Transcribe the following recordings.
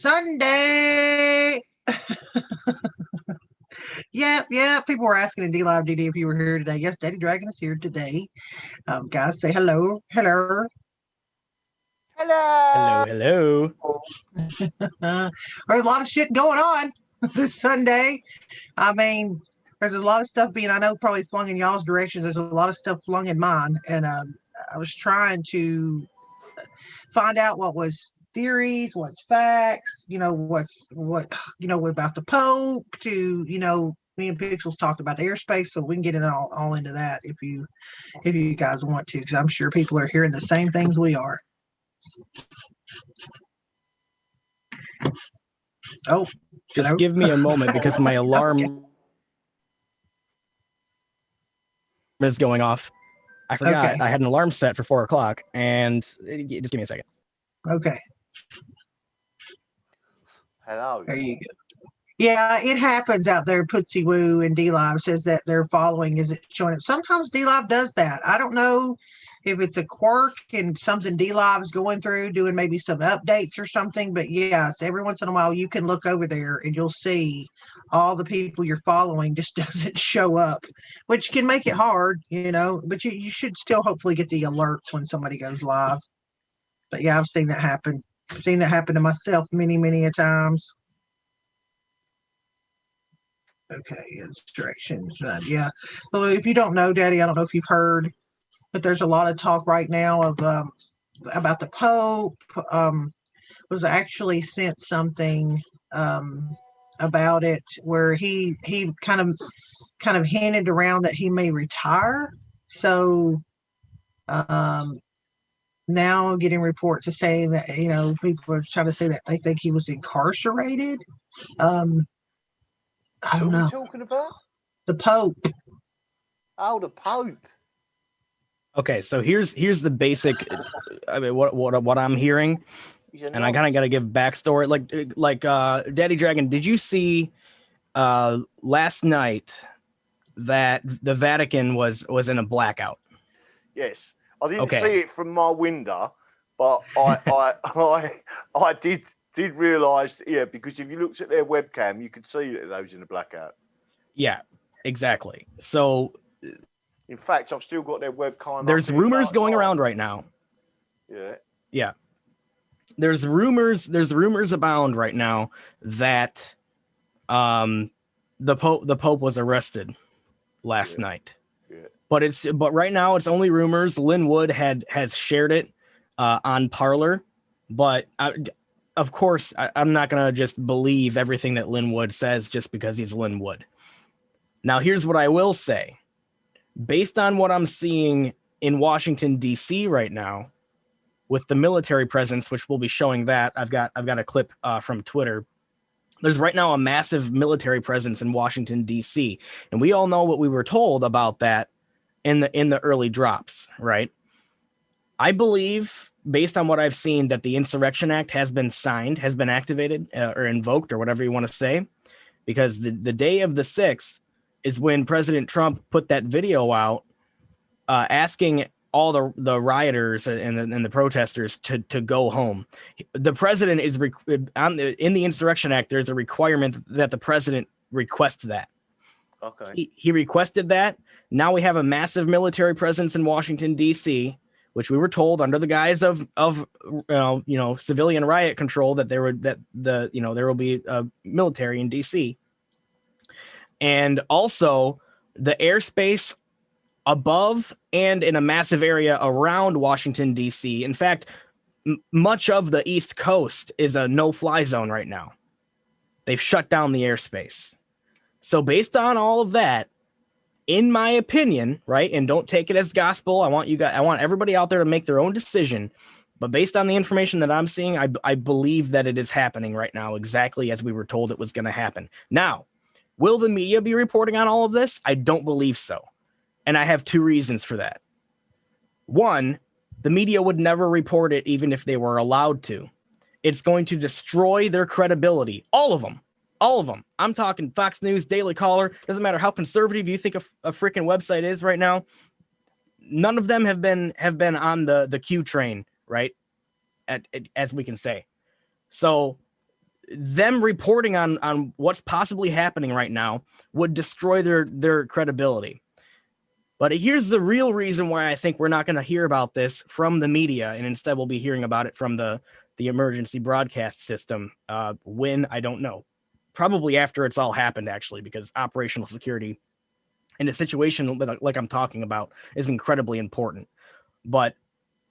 Sunday. Yeah. People were asking in D Live DD if you were here today. Yes, Daddy Dragon is here today. Guys, say hello. Hello. Hello. Hello. There's a lot of shit going on this Sunday. I mean, there's a lot of stuff being, I know, probably flung in y'all's directions. There's a lot of stuff flung in mine. And I was trying to find out what was theories, what's facts, what about the Pope to, me and Pixels talked about the airspace, so we can get it all into that if you guys want to, because I'm sure people are hearing the same things we are. Oh, just hello? give me a moment because my alarm is going off. I forgot I had an alarm set for 4 o'clock, and just give me a second. Okay. Hello. There you go. Yeah, it happens out there. Pootsy Woo and D-Live says that their following isn't showing it. Sometimes D-Live does that. I don't know if it's a quirk and something D-Live is going through, doing maybe some updates or something. But yes, every once in a while you can look over there and you'll see all the people you're following just doesn't show up, which can make it hard, but you should still hopefully get the alerts when somebody goes live. But yeah, I've seen that happen. I've seen that happen to myself many, many a times. Okay, instructions. Yeah. So if you don't know, Daddy, I don't know if you've heard, but there's a lot of talk right now of about the Pope. Was actually sent something about it where he kind of hinted around that he may retire. So now getting reports to say that people are trying to say that they think he was incarcerated. I don't know. What are you talking about? The Pope. Oh, the Pope. Okay, so here's the basic. I mean, what I'm hearing, and I kind of got to give backstory. Like Daddy Dragon, did you see last night that the Vatican was in a blackout? Yes, I didn't see it from my window, but I did realise, because if you looked at their webcam, you could see that they was in a blackout. Yeah, exactly. So, in fact, I've still got their webcam. There's rumors going around right now. Yeah. There's rumors abound right now that the Pope was arrested last night. Yeah. But right now it's only rumors. Lynn Wood has shared it on Parler, but of course I'm not gonna just believe everything that Lynn Wood says just because he's Lynn Wood. Now here's what I will say. Based on what I'm seeing in Washington, D.C. right now, with the military presence, which we'll be showing that, I've got a clip from Twitter. There's right now a massive military presence in Washington, D.C., and we all know what we were told about that in the early drops, right? I believe, based on what I've seen, that the Insurrection Act has been signed, has been activated or invoked, or whatever you want to say, because the day of the 6th is when President Trump put that video out asking all the rioters and the protesters to go home. The president is in the Insurrection Act. There's a requirement that the president request that. Okay. He requested that. Now we have a massive military presence in Washington, D.C., which we were told under the guise of civilian riot control that there will be a military in D.C. And also the airspace above and in a massive area around Washington, D.C. In fact, much of the East Coast is a no-fly zone right now. They've shut down the airspace. So based on all of that, in my opinion, right, and don't take it as gospel, I want everybody out there to make their own decision. But based on the information that I'm seeing, I believe that it is happening right now, exactly as we were told it was going to happen. Now, will the media be reporting on all of this? I don't believe so. And I have 2 reasons for that. One, the media would never report it even if they were allowed to. It's going to destroy their credibility. All of them. I'm talking Fox News, Daily Caller. Doesn't matter how conservative you think a freaking website is right now. None of them have been on the Q train, right? As we can say. So them reporting on what's possibly happening right now would destroy their credibility. But here's the real reason why I think we're not going to hear about this from the media, and instead we'll be hearing about it from the emergency broadcast system. When, I don't know. Probably after it's all happened, actually, because operational security in a situation like I'm talking about is incredibly important. But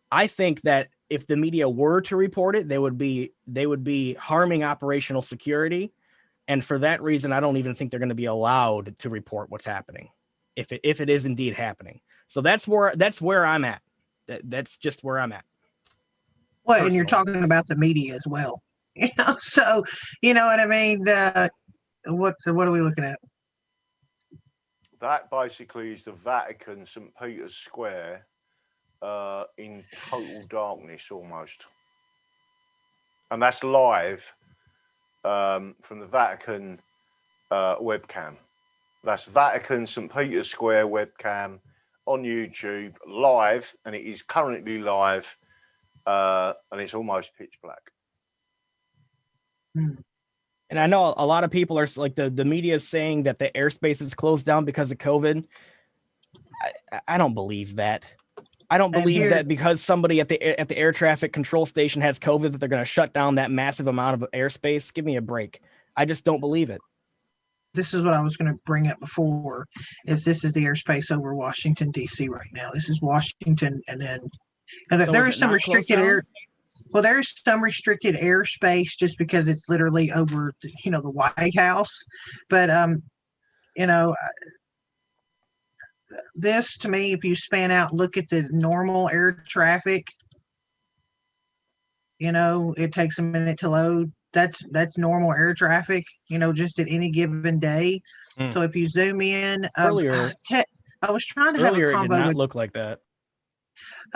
I think that if the media were to report it, they would be harming operational security. And for that reason, I don't even think they're going to be allowed to report what's happening if it is indeed happening. So that's where I'm at. That's just where I'm at. Well, Personally. and you're talking about the media as well. So you know what I mean? What are we looking at? That basically is the Vatican, St. Peter's Square, in total darkness almost. And that's live from the Vatican webcam. That's Vatican, St. Peter's Square webcam on YouTube, live, and it is currently live, and it's almost pitch black. And I know a lot of people are like, the media is saying that the airspace is closed down because of COVID. I don't believe that. I don't believe that because somebody at the air traffic control station has COVID that they're going to shut down that massive amount of airspace. Give me a break. I just don't believe it. This is what I was going to bring up before. This is the airspace over Washington D.C. right now. This is Washington, and So there is some restricted air. Well, there's some restricted airspace just because it's literally over, the White House. But this to me, if you span out, look at the normal air traffic. It takes a minute to load. That's normal air traffic, just at any given day. So if you zoom in, earlier, I was trying to have a it did convo not with, look like that.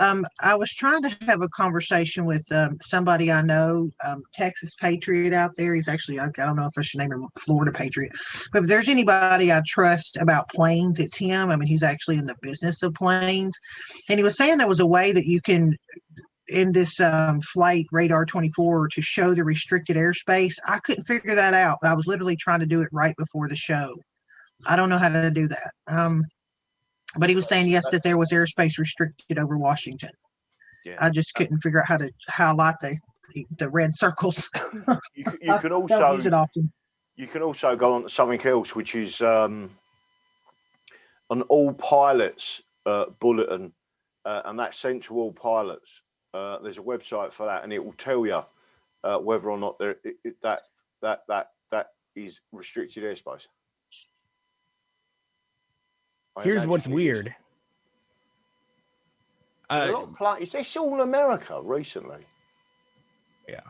I was trying to have a conversation with somebody I know, Texas Patriot out there. He's actually, I don't know if I should name him Florida Patriot, but if there's anybody I trust about planes, it's him. I mean, he's actually in the business of planes. And he was saying there was a way that you can, in this flight radar 24, to show the restricted airspace. I couldn't figure that out, but I was literally trying to do it right before the show. I don't know how to do that. But he was saying, yes, that there was airspace restricted over Washington. Yeah. I just couldn't figure out how to highlight the red circles. You can also use it often. You can also go on to something else, which is an all pilots bulletin, and that's sent to all pilots. There's a website for that, and it will tell you whether or not that is restricted airspace. Here's what's weird. Is this all America recently? Yeah.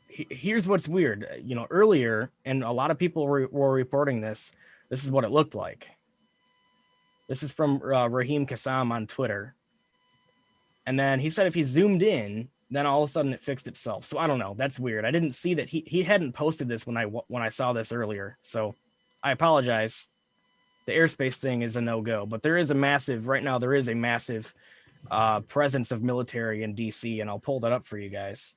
Here's what's weird. Earlier, and a lot of people were reporting this. This is what it looked like. This is from Raheem Kassam on Twitter. And then he said if he zoomed in, then all of a sudden it fixed itself. So I don't know. That's weird. I didn't see that he hadn't posted this when I saw this earlier. So I apologize. The airspace thing is a no-go, but there is a massive presence of military in DC, and I'll pull that up for you guys.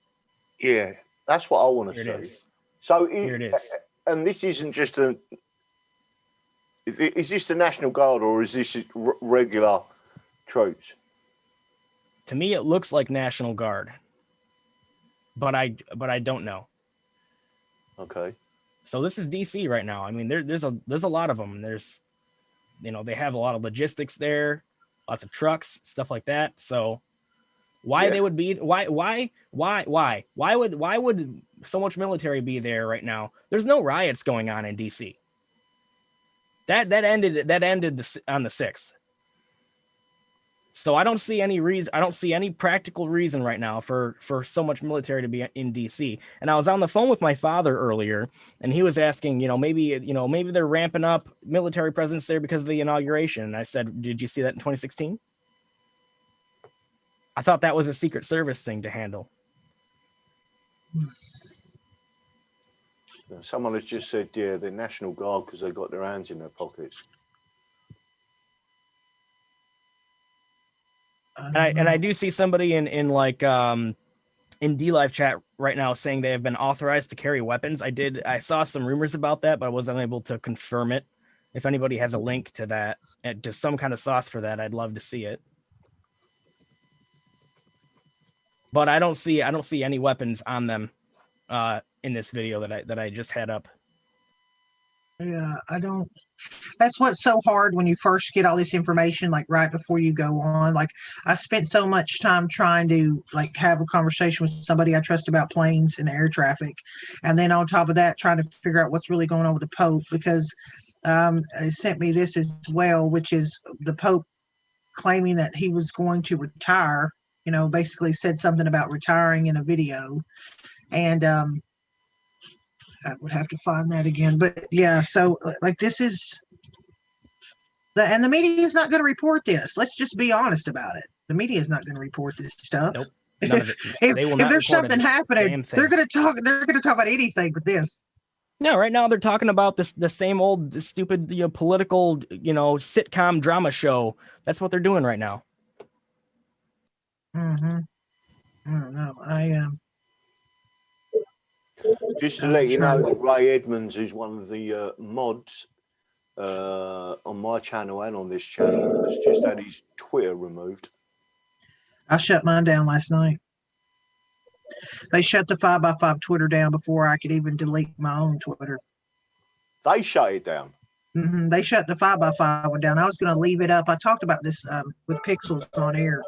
Yeah, that's what I want to see. So here it is. And this isn't just is this the National Guard or is this regular troops? To me, it looks like National Guard, but I don't know. Okay. So this is DC right now. I mean, there's a lot of them. There's, they have a lot of logistics there, lots of trucks, stuff like that. So why would so much military be there right now? There's no riots going on in DC. That ended on the 6th. So I don't see any reason. I don't see any practical reason right now for so much military to be in DC. And I was on the phone with my father earlier, and he was asking, maybe they're ramping up military presence there because of the inauguration. And I said, did you see that in 2016? I thought that was a Secret Service thing to handle. Someone has just said, yeah, the National Guard because they got their hands in their pockets. And I do see somebody in in DLive chat right now saying they have been authorized to carry weapons. I saw some rumors about that, but I wasn't able to confirm it. If anybody has a link to that and to some kind of source for that, I'd love to see it. But I don't see any weapons on them in this video that I just had up. Yeah, I don't. That's what's so hard when you first get all this information, like right before you go on. Like, I spent so much time trying to like have a conversation with somebody I trust about planes and air traffic, and then on top of that, trying to figure out what's really going on with the Pope, because it sent me this as well, which is the Pope claiming that he was going to retire. You know, basically said something about retiring in a video, and I would have to find that again. But yeah, so like this is and the media is not going to report this. Let's just be honest about it. The media is not going to report this stuff. Nope. None of it. If there's something happening, they're going to talk about anything but this. No, right now they're talking about the same old stupid political sitcom drama show. That's what they're doing right now. Mm-hmm. I don't know. Just to let you know that Ray Edmonds, who's one of the mods on my channel and on this channel, has just had his Twitter removed. I shut mine down last night. They shut the 5x5 Twitter down before I could even delete my own Twitter. They shut it down. Mm-hmm. They shut the 5x5 one down. I was going to leave it up. I talked about this with Pixels on air.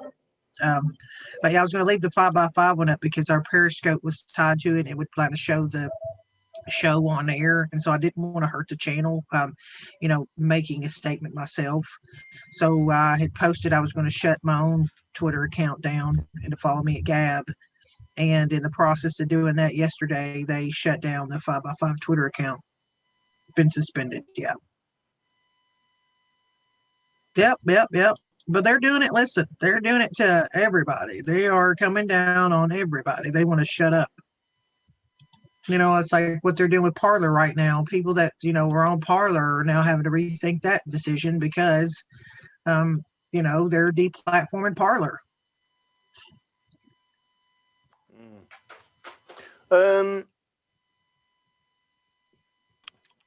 But yeah, I was going to leave the 5x5 one up because our Periscope was tied to it. It would kind of show the show on air, and so I didn't want to hurt the channel, making a statement myself. So I had posted I was going to shut my own Twitter account down and to follow me at Gab. And in the process of doing that yesterday, they shut down the 5x5 Twitter account. Been suspended. Yeah. Yep. But they're doing it. Listen, they're doing it to everybody. They are coming down on everybody. They want to shut up. It's like what they're doing with Parler right now. People that, were on Parler are now having to rethink that decision because, they're deplatforming Parler.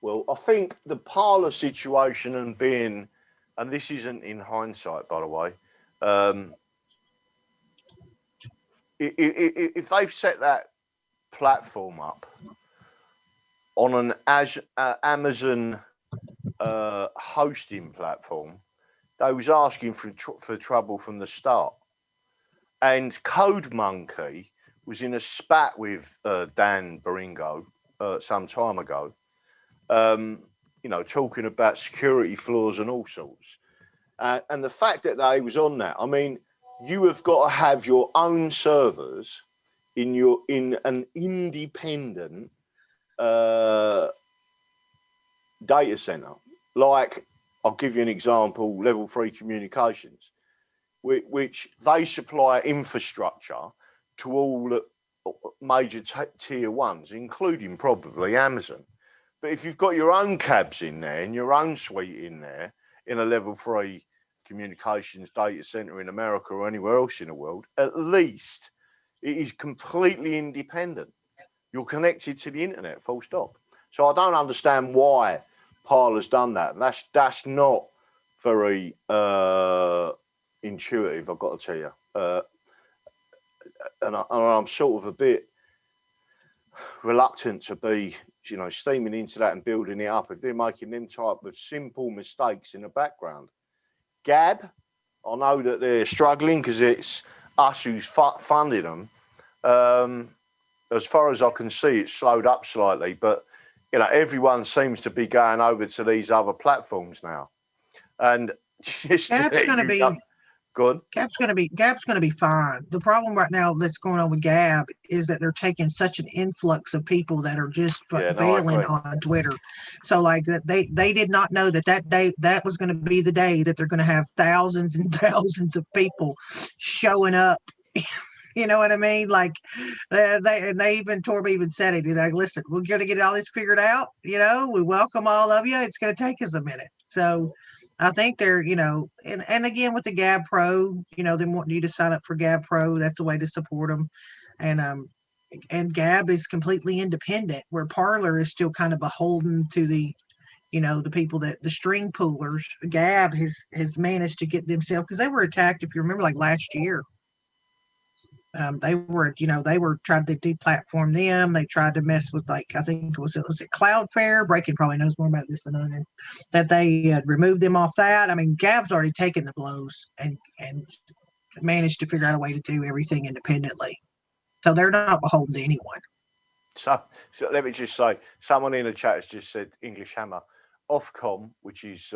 Well, I think the Parler situation and this isn't in hindsight, by the way, if they've set that platform up on an Amazon hosting platform, they was asking for trouble from the start. And Code Monkey was in a spat with Dan Baringo some time ago, talking about security flaws and all sorts. And the fact that they was on that, I mean, you have got to have your own servers in an independent data center. Like, I'll give you an example, Level 3 Communications, which they supply infrastructure to all major tier ones, including probably Amazon. But if you've got your own cabs in there and your own suite in there in a Level 3 communications data center in America or anywhere else in the world, at least it is completely independent. You're connected to the internet, full stop. So I don't understand why Parler's done that. That's not very intuitive, I've got to tell you. And I'm sort of a bit reluctant to be, steaming into that and building it up if they're making them type of simple mistakes in the background. Gab, I know that they're struggling because it's us who's funded them. As far as I can see, it's slowed up slightly, but everyone seems to be going over to these other platforms now. And just Gab's going to be good. Gab's going to be fine. The problem right now that's going on with Gab is that they're taking such an influx of people that are just bailing on Twitter. So like that they did not know that day that was going to be the day that they're going to have thousands and thousands of people showing up. You know what I mean? Like Torb even said it. Like, listen, we're going to get all this figured out. We welcome all of you. It's going to take us a minute. So I think they're, and again with the Gab Pro, they want you to sign up for Gab Pro. That's the way to support them. And Gab is completely independent, where Parler is still kind of beholden to the people that the string pullers. Gab has managed to get themselves, because they were attacked, if you remember, like last year. They were trying to deplatform them. They tried to mess with, like, I think was it Cloudflare? Breaking probably knows more about this than I do. That they removed them off that. I mean, Gab's already taken the blows and managed to figure out a way to do everything independently. So they're not beholden to anyone. So let me just say, someone in the chat has just said English Hammer. Ofcom, which is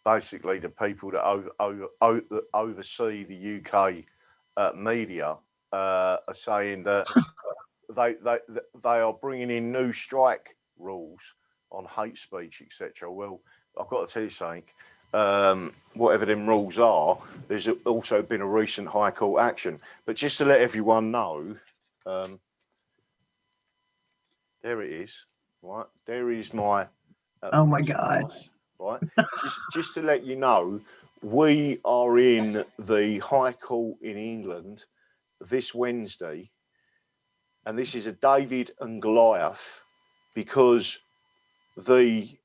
basically the people that oversee the UK media, are saying that they are bringing in new strike rules on hate speech, etc. Well, I've got to tell you something. Whatever them rules are, there's also been a recent High Court action. But just to let everyone know, there it is. Right, there is my. Oh my God! Pass, right, just to let you know, we are in the High Court in England this Wednesday, and this is a David and Goliath, because the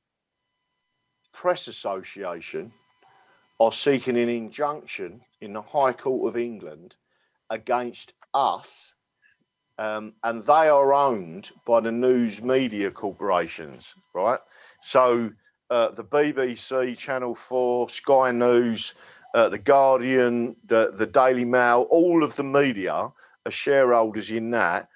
Press Association are seeking an injunction in the High Court of England against us, and they are owned by the news media corporations, right? So the BBC, Channel 4, Sky News, the Guardian, the Daily Mail, all of the media are shareholders in that.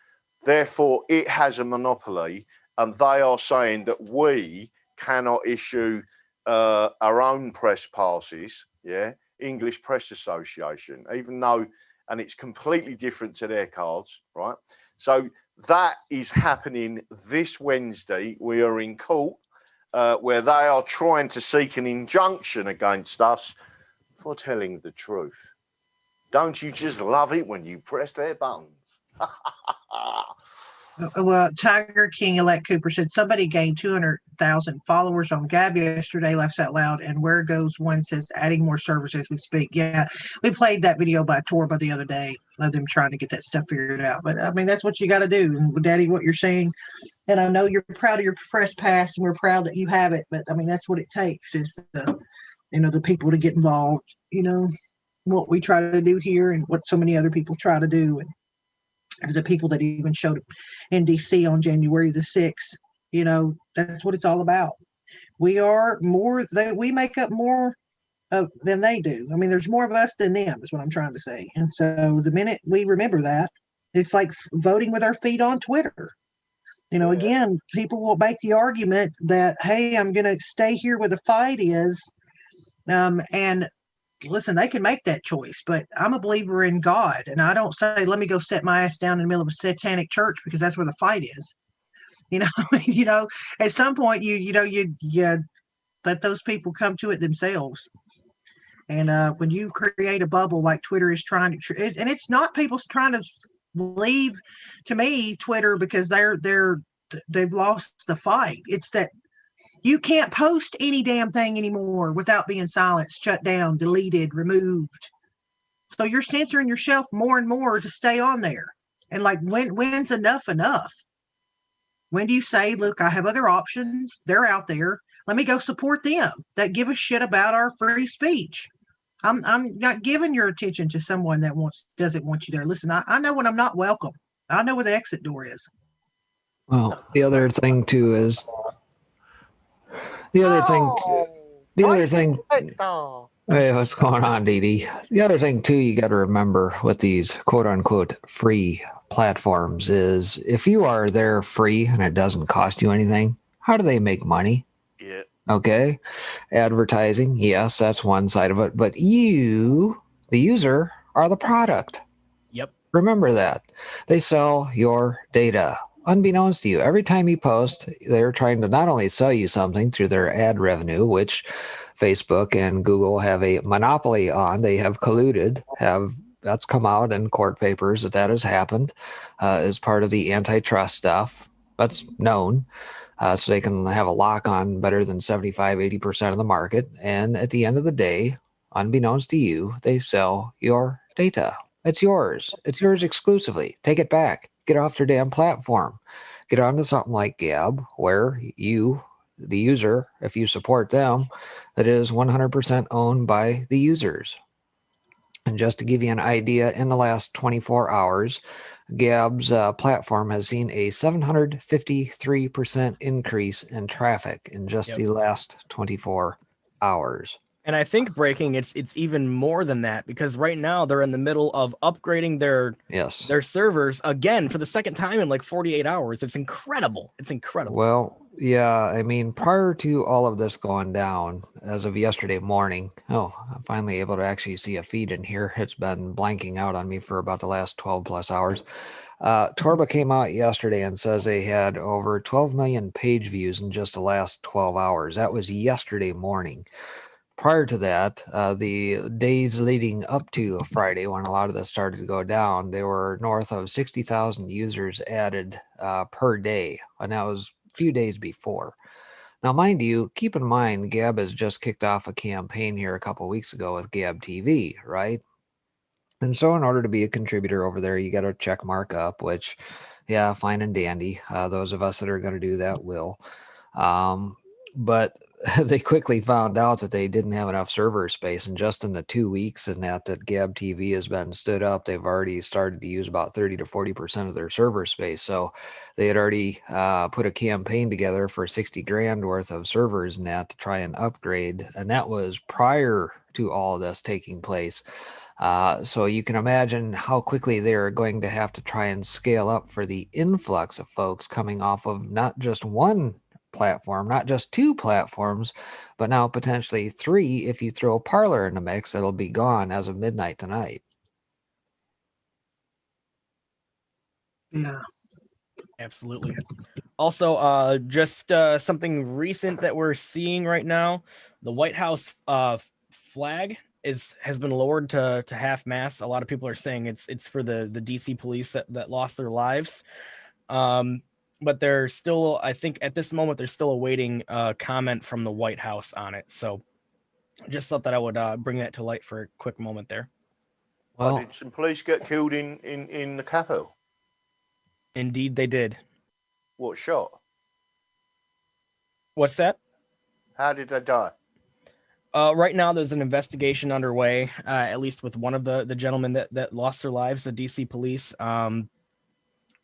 Therefore, it has a monopoly, and they are saying that we cannot issue our own press passes, English Press Association, even though, and it's completely different to their cards, right? So that is happening this Wednesday. We are in court where they are trying to seek an injunction against us for telling the truth. Don't you just love it when you press their buttons? Well, Tiger King Elect Cooper said somebody gained 200,000 followers on Gab yesterday, laughs out loud, and where goes one says adding more servers as we speak. Yeah, we played that video by Torba the other day of them trying to get that stuff figured out. But I mean, that's what you got to do. And Daddy, what you're saying, and I know you're proud of your press pass and we're proud that you have it, but I mean, that's what it takes is the people to get involved, what we try to do here and what so many other people try to do. And the people that even showed up in DC on January the 6th, that's what it's all about. We are more, we make up more than they do. I mean, there's more of us than them is what I'm trying to say. And so the minute we remember that, it's like voting with our feet on Twitter. Again, people will make the argument that, hey, I'm going to stay here where the fight is. And listen, they can make that choice, but I'm a believer in God. And I don't say, let me go set my ass down in the middle of a satanic church because that's where the fight is. At some point you let those people come to it themselves. And when you create a bubble like Twitter is trying to, and it's not people trying to leave, to me, Twitter, because they've lost the fight. It's that you can't post any damn thing anymore without being silenced, shut down, deleted, removed. So you're censoring yourself more and more to stay on there. And like, when's enough? When do you say, look, I have other options. They're out there. Let me go support them that give a shit about our free speech. I'm not giving your attention to someone that doesn't want you there. Listen, I know when I'm not welcome. I know where the exit door is. Well, the other thing too is the other thing. Hey, what's going on, Dee Dee? The other thing too, you got to remember with these quote unquote free platforms is if you are there free and it doesn't cost you anything, how do they make money? Yeah. Okay. Advertising, yes, that's one side of it. But you, the user, are the product. Yep. Remember that. They sell your data. Unbeknownst to you, every time you post, they're trying to not only sell you something through their ad revenue, which Facebook and Google have a monopoly on. They have colluded, that's come out in court papers that has happened as part of the antitrust stuff. That's known. so they can have a lock on better than 75-80% of the market. And at the end of the day, unbeknownst to you, they sell your data. It's yours. It's yours exclusively. Take it back. Get off their damn platform. Get onto something like Gab, where you, the user, if you support them, that is 100% owned by the users. And just to give you an idea, in the last 24 hours, Gab's platform has seen a 753% increase in traffic in just the last 24 hours. And I think breaking it's even more than that, because right now they're in the middle of upgrading their servers again for the second time in like 48 hours. It's incredible. It's incredible. Well, yeah, I mean, prior to all of this going down, as of yesterday morning, I'm finally able to actually see a feed in here. It's been blanking out on me for about the last 12 plus hours. Torba came out yesterday and says they had over 12 million page views in just the last 12 hours. That was yesterday morning. Prior to that, the days leading up to Friday, when a lot of this started to go down, there were north of 60,000 users added per day, and that was a few days before. Now, mind you, keep in mind, Gab has just kicked off a campaign here a couple of weeks ago with Gab TV, right? And so in order to be a contributor over there, you got to check mark up, which, yeah, fine and dandy. Those of us that are going to do that will. But they quickly found out that they didn't have enough server space, and just in the 2 weeks and that Gab TV has been stood up, they've already started to use about 30 to 40% of their server space. So they had already put a campaign together for 60 grand worth of servers and that to try and upgrade, and that was prior to all of this taking place. So you can imagine how quickly they're going to have to try and scale up for the influx of folks coming off of not just one platform, not just two platforms, but now potentially three. If you throw Parler in the mix, it'll be gone as of midnight tonight. Yeah, absolutely. Also, just something recent that we're seeing right now: the White House flag has been lowered to half mast. A lot of people are saying it's for the DC police that lost their lives. But they're still, I think at this moment, they're still awaiting a comment from the White House on it. So just thought that I would bring that to light for a quick moment there. Well, did some police get killed in the Capitol? Indeed, they did. What shot? What's that? How did they die? Right now, there's an investigation underway, at least with one of the gentlemen that lost their lives, the DC police.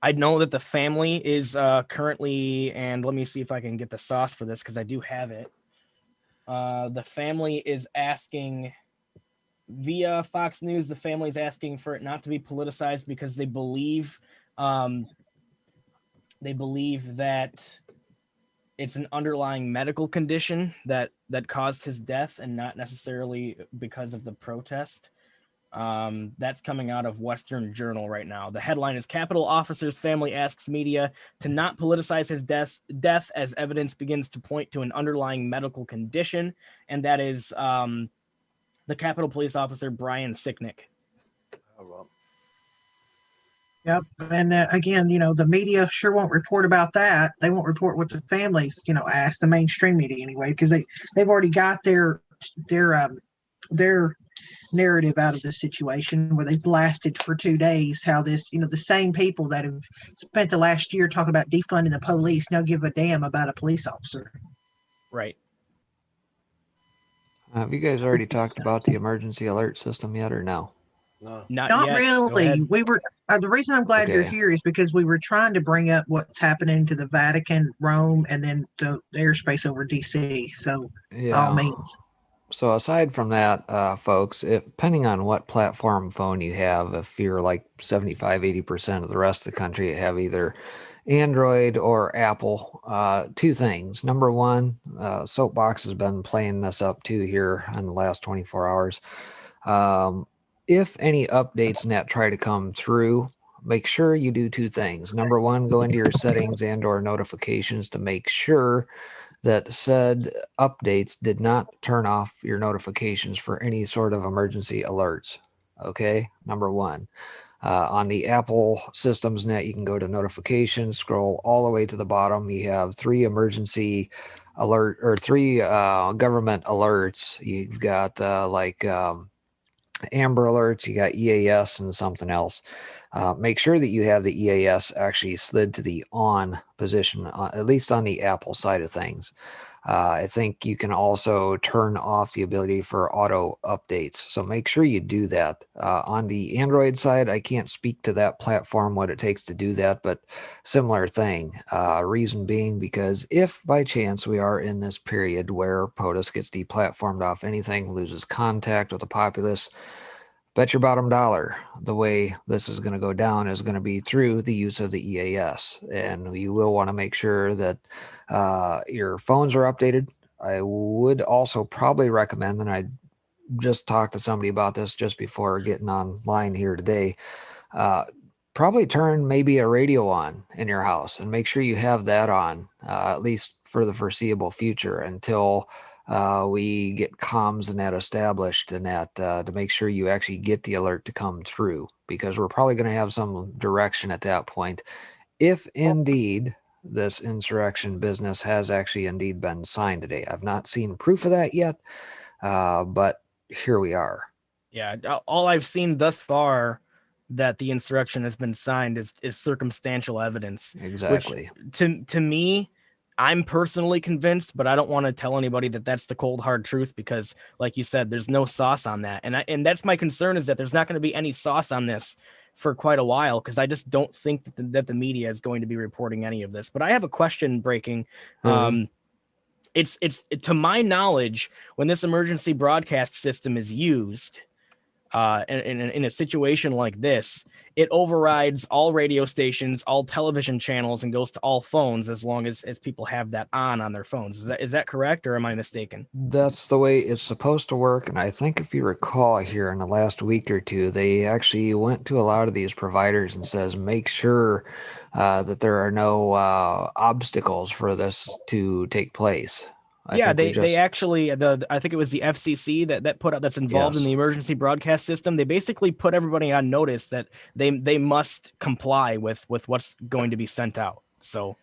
I know that the family is currently, and let me see if I can get the sauce for this because I do have it. The family is asking via Fox News, the family is asking for it not to be politicized because they believe that it's an underlying medical condition that caused his death and not necessarily because of the protest. That's coming out of Western Journal right now. The headline is Capitol Officer's Family Asks Media to Not Politicize His Death as Evidence Begins to Point to an Underlying Medical Condition. And that is the Capitol Police Officer, Brian Sicknick. Oh, right. Yep. And again, the media sure won't report about that. They won't report what the families, ask, the mainstream media anyway, because they've already got their narrative out of this situation where they blasted for 2 days how this, the same people that have spent the last year talking about defunding the police now give a damn about a police officer. Right. Have you guys already talked about the emergency alert system yet or no? No. Not yet. Really. We were the reason I'm glad you're here is because we were trying to bring up what's happening to the Vatican, Rome, and then the airspace over DC. So all means. So aside from that, folks, depending on what platform phone you have, if you're like 75-80% of the rest of the country have either Android or Apple, two things. Number one, Soapbox has been playing this up too here in the last 24 hours. If any updates net try to come through, make sure you do two things. Number one, go into your settings and or notifications to make sure that said updates did not turn off your notifications for any sort of emergency alerts. Okay, number one. On the Apple systems net, you can go to notifications, scroll all the way to the bottom. You have 3 emergency alert or 3 government alerts. You've got Amber Alerts, you got EAS and something else. Make sure that you have the EAS actually slid to the on position, at least on the Apple side of things. I think you can also turn off the ability for auto updates. So make sure you do that. On the Android side, I can't speak to that platform, what it takes to do that, but similar thing. Reason being because if by chance we are in this period where POTUS gets deplatformed off anything, loses contact with the populace, bet your bottom dollar the way this is going to go down is going to be through the use of the EAS. And you will want to make sure that your phones are updated. I would also probably recommend, and I just talked to somebody about this just before getting online here today, probably turn maybe a radio on in your house and make sure you have that on, at least for the foreseeable future until we get comms and that established, and that to make sure you actually get the alert to come through, because we're probably going to have some direction at that point if indeed this insurrection business has actually indeed been signed today. I've not seen proof of that yet, but here we are. Yeah, all I've seen thus far that the insurrection has been signed is circumstantial evidence. Exactly. Which, to me, I'm personally convinced, but I don't want to tell anybody that that's the cold hard truth, because like you said, there's no sauce on that. And that's my concern, is that there's not going to be any sauce on this for quite a while, because I just don't think that the media is going to be reporting any of this. But I have a question, Breaking. It's to my knowledge, when this emergency broadcast system is used in a situation like this, it overrides all radio stations, all television channels, and goes to all phones as long as people have that on their phones. Is that correct, or am I mistaken? That's the way it's supposed to work. And I think if you recall here in the last week or two, they actually went to a lot of these providers and says, make sure that there are no obstacles for this to take place. They actually, I think it was the FCC that put out, that's involved in the emergency broadcast system. They basically put everybody on notice that they must comply with what's going to be sent out. So,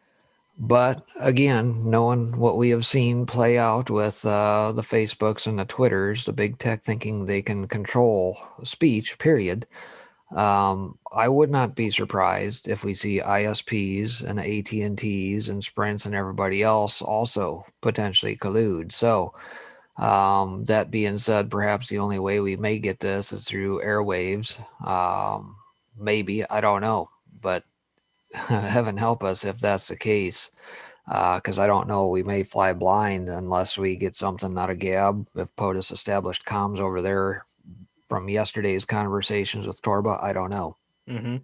but again, knowing what we have seen play out with the Facebooks and the Twitters, the big tech thinking they can control speech, period. I would not be surprised if we see ISPs and AT&Ts and Sprints and everybody else also potentially collude. So that being said, perhaps the only way we may get this is through airwaves. Maybe, I don't know, but heaven help us if that's the case, because I don't know, we may fly blind unless we get something out of Gab, if POTUS established comms over there from yesterday's conversations with Torba. I don't know. Mm-hmm.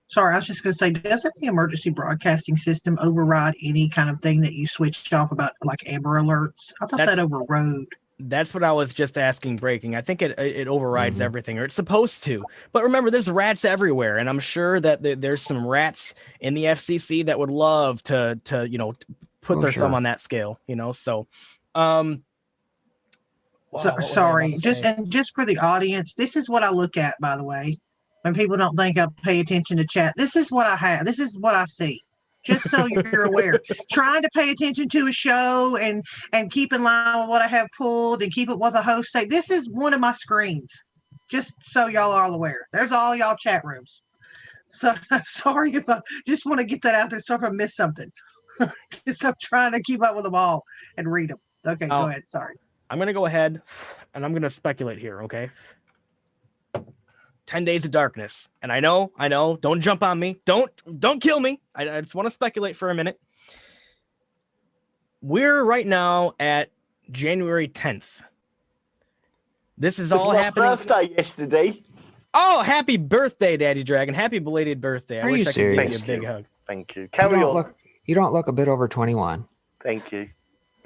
Sorry, I was just going to say, doesn't the emergency broadcasting system override any kind of thing that you switched off about, like Amber Alerts? I thought that overrode. That's what I was just asking, Breaking. I think it overrides everything, or it's supposed to. But remember, there's rats everywhere, and I'm sure that there's some rats in the FCC that would love to put their thumb on that scale. So. Sorry, just for the audience, this is what I look at, by the way. When people don't think I pay attention to chat, this is what I have. This is what I see. Just so you're aware. Trying to pay attention to a show and keep in line with what I have pulled and keep it what the host say. This is one of my screens. Just so y'all are all aware. There's all y'all chat rooms. So sorry if I just want to get that out there so if I miss something. Because I'm trying to keep up with them all and read them. Okay, go ahead. Sorry. I'm going to go ahead and I'm going to speculate here, okay? 10 Days of Darkness. And I know, don't jump on me. Don't kill me. I just want to speculate for a minute. We're right now at January 10th. This is all happening. My birthday yesterday. Oh, happy birthday, Daddy Dragon. Happy belated birthday. I wish I could give you a big hug. Thank you. Carry on. You don't look a bit over 21. Thank you.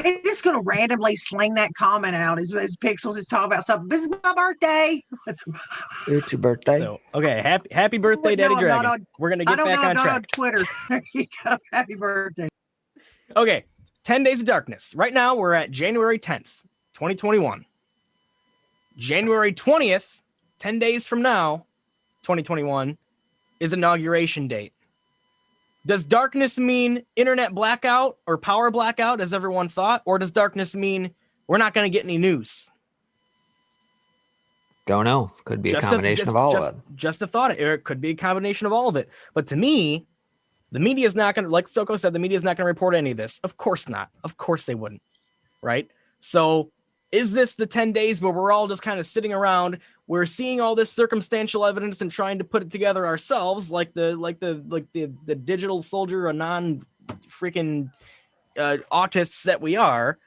He's just going to randomly sling that comment out as Pixels is talking about something. This is my birthday. It's your birthday. So, okay, happy birthday, Daddy Dragon. We're going to get back on track. On Twitter. There you go. Happy birthday. Okay, 10 Days of Darkness. Right now, we're at January 10th, 2021. January 20th, 10 days from now, 2021, is inauguration date. Does darkness mean internet blackout or power blackout, as everyone thought? Or does darkness mean we're not going to get any news? Don't know. Could be a combination of all of it. Just a thought. It could be a combination of all of it. But to me, the media is not going to, like Soko said, the media is not going to report any of this. Of course not. Of course they wouldn't. Right? So is this the 10 days where we're all just kind of sitting around? We're seeing all this circumstantial evidence and trying to put it together ourselves, like the digital soldier, a non-freaking autists that we are.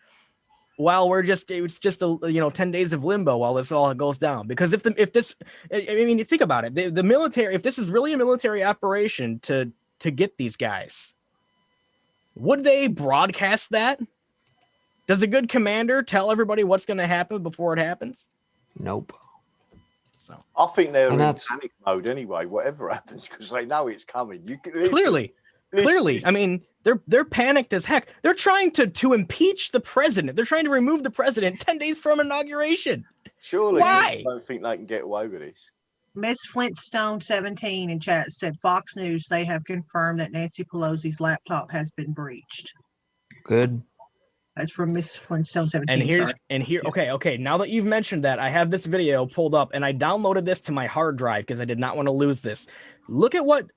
While it's just 10 days of limbo while this all goes down. Because if you think about it, the military, if this is really a military operation to get these guys, would they broadcast that? Does a good commander tell everybody what's going to happen before it happens? Nope. So I think they're in panic mode anyway, whatever happens, because they know it's coming. Clearly. I mean, they're panicked as heck. They're trying to impeach the president. They're trying to remove the president 10 days from inauguration. Surely, why? I don't think they can get away with this. Miss Flintstone 17 in chat said Fox News, they have confirmed that Nancy Pelosi's laptop has been breached. Good. That's from Miss Flintstone 17. Okay. Now that you've mentioned that, I have this video pulled up and I downloaded this to my hard drive because I did not want to lose this. Look at what,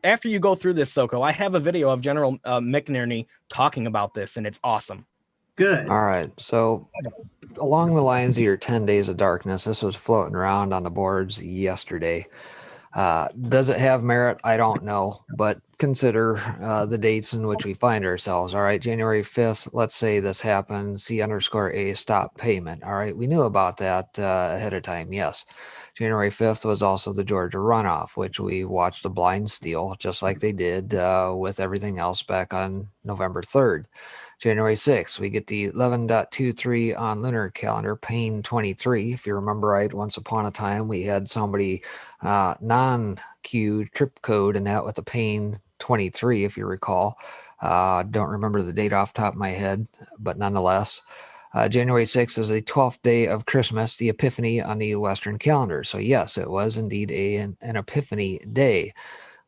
after you go through this, Soko, I have a video of General McNerney talking about this, and it's awesome. Good. All right. So along the lines of your 10 days of darkness, this was floating around on the boards yesterday. Does it have merit? I don't know, but consider the dates in which we find ourselves. All right, January 5th, let's say this happened, C_A stop payment. All right, we knew about that ahead of time, yes. January 5th was also the Georgia runoff, which we watched a blind steal, just like they did with everything else back on November 3rd. January 6th, we get the 11.23 on lunar calendar, pane 23. If you remember right, once upon a time, we had somebody non-Q trip code and that with the pane 23, if you recall. Don't remember the date off the top of my head, but nonetheless. January 6th is the 12th day of Christmas, the Epiphany on the Western calendar. So yes, it was indeed an Epiphany day.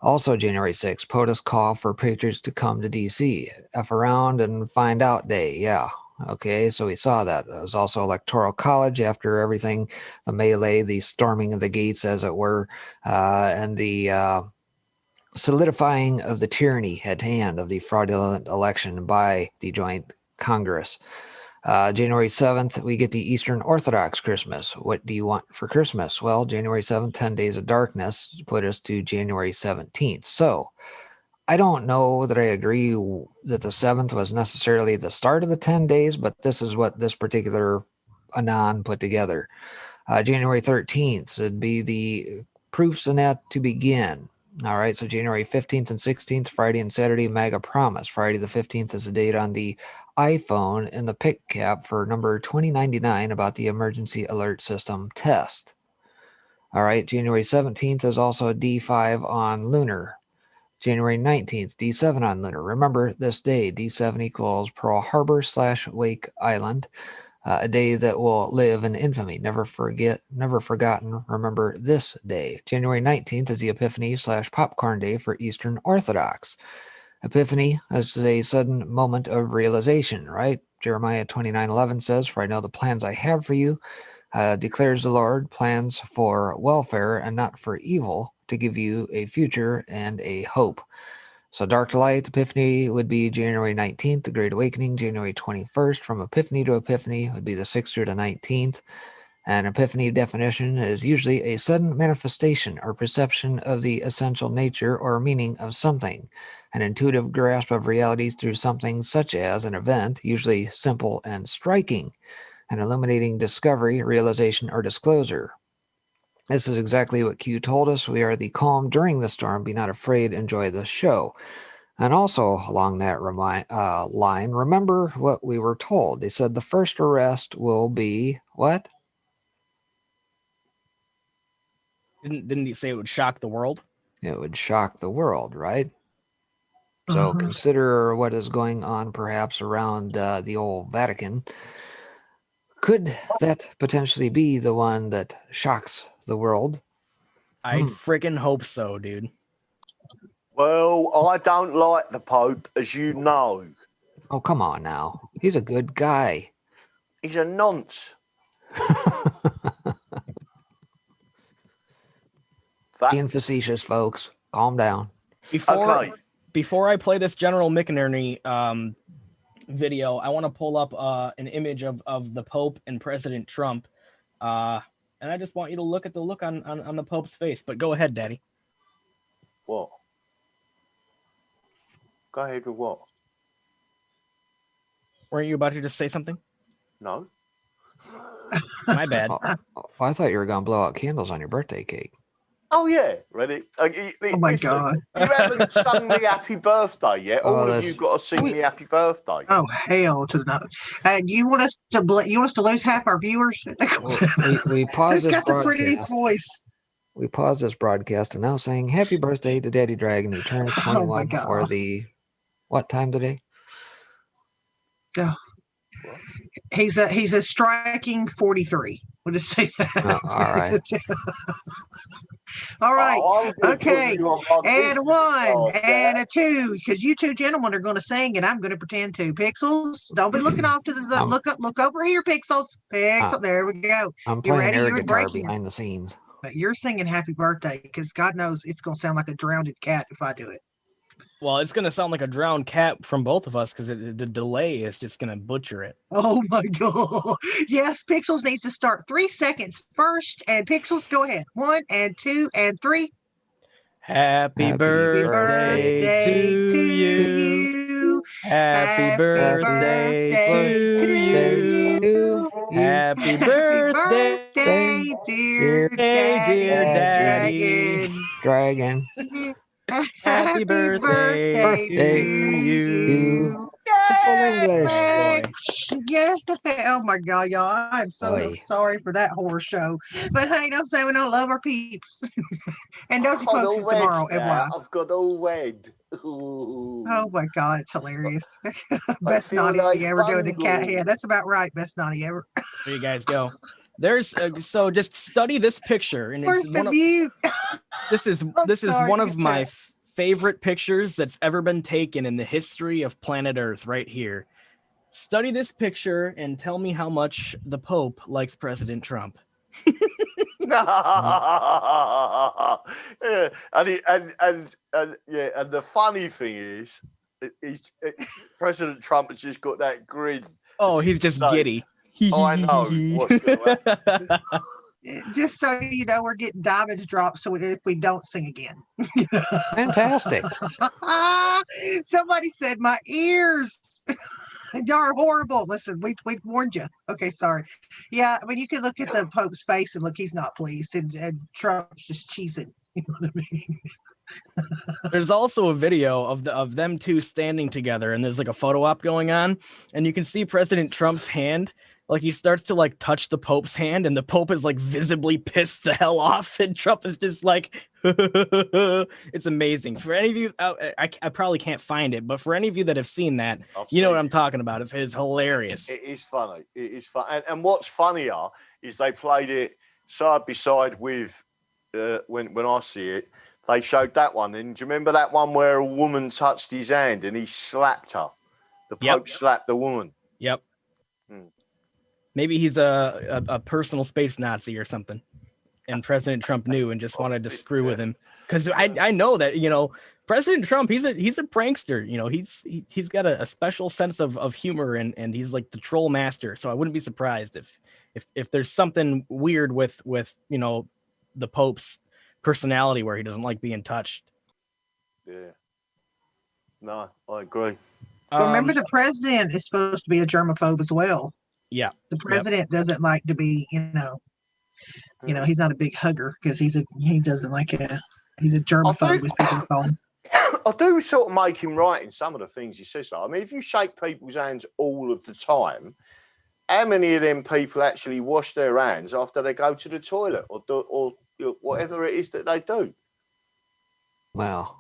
Also January 6th, POTUS call for patriots to come to D.C. F around and find out day. Yeah. Okay, so we saw that. It was also Electoral College after everything, the melee, the storming of the gates, as it were, and the solidifying of the tyranny at hand of the fraudulent election by the Joint Congress. January 7th, we get the Eastern Orthodox Christmas. What do you want for Christmas? Well, January 7th, 10 days of darkness put us to January 17th. So I don't know that I agree that the 7th was necessarily the start of the 10 days, but this is what this particular Anon put together. January 13th would be the proofs in that to begin. All right, so January 15th and 16th, Friday and Saturday, MAGA Promise. Friday the 15th is the date on the iPhone in the pick cap for number 2099 about the emergency alert system test. All right, January 17th is also a D5 on lunar. January 19th, D7 on lunar. Remember this day, D7 equals Pearl Harbor / Wake Island. A day that will live in infamy. Never forget, never forgotten. Remember this day. January 19th is the Epiphany / Popcorn Day for Eastern Orthodox. Epiphany is a sudden moment of realization, right? Jeremiah 29:11 says, "For I know the plans I have for you, declares the Lord, plans for welfare and not for evil, to give you a future and a hope." So dark to light, Epiphany would be January 19th, the Great Awakening, January 21st. From Epiphany to Epiphany would be the 6th through the 19th. And Epiphany definition is usually a sudden manifestation or perception of the essential nature or meaning of something, an intuitive grasp of reality through something such as an event, usually simple and striking, an illuminating discovery, realization, or disclosure. This is exactly what Q told us. We are the calm during the storm. Be not afraid. Enjoy the show. And also along that line, remember what we were told. They said the first arrest will be what? Didn't he say it would shock the world? It would shock the world, right? So consider what is going on perhaps around the old Vatican. Could that potentially be the one that shocks the world? I freaking hope so, dude. Well, I don't like the Pope, as you know. Oh, come on now. He's a good guy. He's a nonce. Being facetious, folks. Calm down. Before I play this General McInerney video, I want to pull up an image of the Pope and President Trump. And I just want you to look at the look on the Pope's face. But go ahead, Daddy. What? Go ahead with what? Weren't you about to just say something? No. My bad. I thought you were going to blow out candles on your birthday cake. Oh, yeah. Ready? Oh, my God. You haven't sung me happy birthday yet. All of you got to sing me happy birthday. Oh, hell to the no. Do you want us to lose half our viewers? We paused this got the prettiest broadcast. voice. We paused this broadcast and now saying happy birthday to Daddy Dragon, who turns 21 for the what time today? Oh. He's a striking 43. We'll just say that. Oh, all right. All right. Oh, Okay. And a 1 and a 2, because you two gentlemen are going to sing, and I'm going to pretend to. Pixels, don't be looking off to the look over here, Pixels. There we go. I'm playing air guitar behind the scenes. You're singing happy birthday because God knows it's going to sound like a drowned cat if I do it. Well, it's going to sound like a drowned cat from both of us because the delay is just going to butcher it. Oh, my God. Yes, Pixels needs to start 3 seconds first. And Pixels, go ahead. 1 and 2 and 3. Happy birthday to you. Happy birthday to you. Happy birthday, dear Daddy Dragon. Happy birthday to you. English. Yeah. Oh my God, y'all. I'm so sorry for that horror show. But hey, don't say we don't love our peeps. And Dozy Folks is tomorrow. I've got all wed. Oh my God, it's hilarious. Best naughty ever doing the cat head. That's about right. Best naughty ever. There you guys go. There's so just study this picture, and Where's the view? This is one of my favorite pictures that's ever been taken in the history of planet Earth. Right here, study this picture and tell me how much the Pope likes President Trump. Yeah, and the funny thing is President Trump has just got that grin. Oh, he's just giddy. Oh, I know. What's going on? Just so you know, we're getting diamonds dropped. So if we don't sing again, fantastic. Somebody said my ears. Y'all are horrible. Listen, we warned you. Okay, sorry. Yeah, I mean, you can look at the Pope's face and look, he's not pleased, and Trump's just cheesing. You know what I mean? There's also a video of them two standing together, and there's like a photo op going on, and you can see President Trump's hand. Like he starts to like touch the Pope's hand, and the Pope is like visibly pissed the hell off, and Trump is just like, it's amazing. For any of you, I probably can't find it, but for any of you that have seen that, you know what I'm talking about. It's hilarious. It is funny. It is fun. And what's funnier is they played it side by side with when I see it. They showed that one, and do you remember that one where a woman touched his hand and he slapped her? The Pope slapped the woman. Yep. Maybe he's a personal space Nazi or something, and President Trump knew and just wanted to screw with him. Because I know that, you know, President Trump, he's a prankster. You know, he's got a special sense of humor, and he's like the troll master. So I wouldn't be surprised if there's something weird with you know, the Pope's personality where he doesn't like being touched. Yeah. No, I agree. But remember, the president is supposed to be a germaphobe as well. Yeah. The president doesn't like to be, you know, he's not a big hugger because he's a germaphobe, as people call him. I do sort of make him right in some of the things he says. I mean, if you shake people's hands all of the time, how many of them people actually wash their hands after they go to the toilet or whatever it is that they do? Well,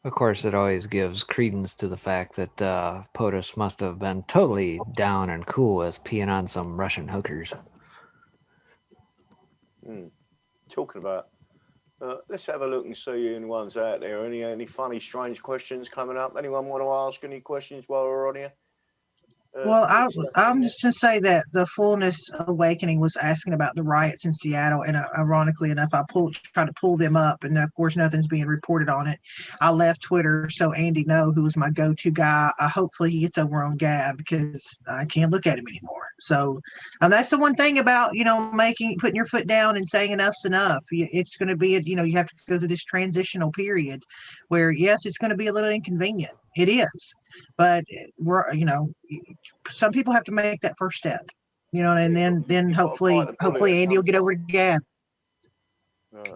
Of course, it always gives credence to the fact that POTUS must have been totally down and cool with peeing on some Russian hookers. Talking about, let's have a look and see anyone's out there. Any funny, strange questions coming up? Anyone want to ask any questions while we're on here? Well, I'm just going to say that the Fullness Awakening was asking about the riots in Seattle, and ironically enough, I tried to pull them up, and of course, nothing's being reported on it. I left Twitter so Andy Know, who was my go-to guy, hopefully he gets over on Gab because I can't look at him anymore. So, and that's the one thing about putting your foot down and saying enough's enough. It's going to be you have to go through this transitional period where yes, it's going to be a little inconvenient. It is, but some people have to make that first step, and then hopefully Andy will get over to Gab.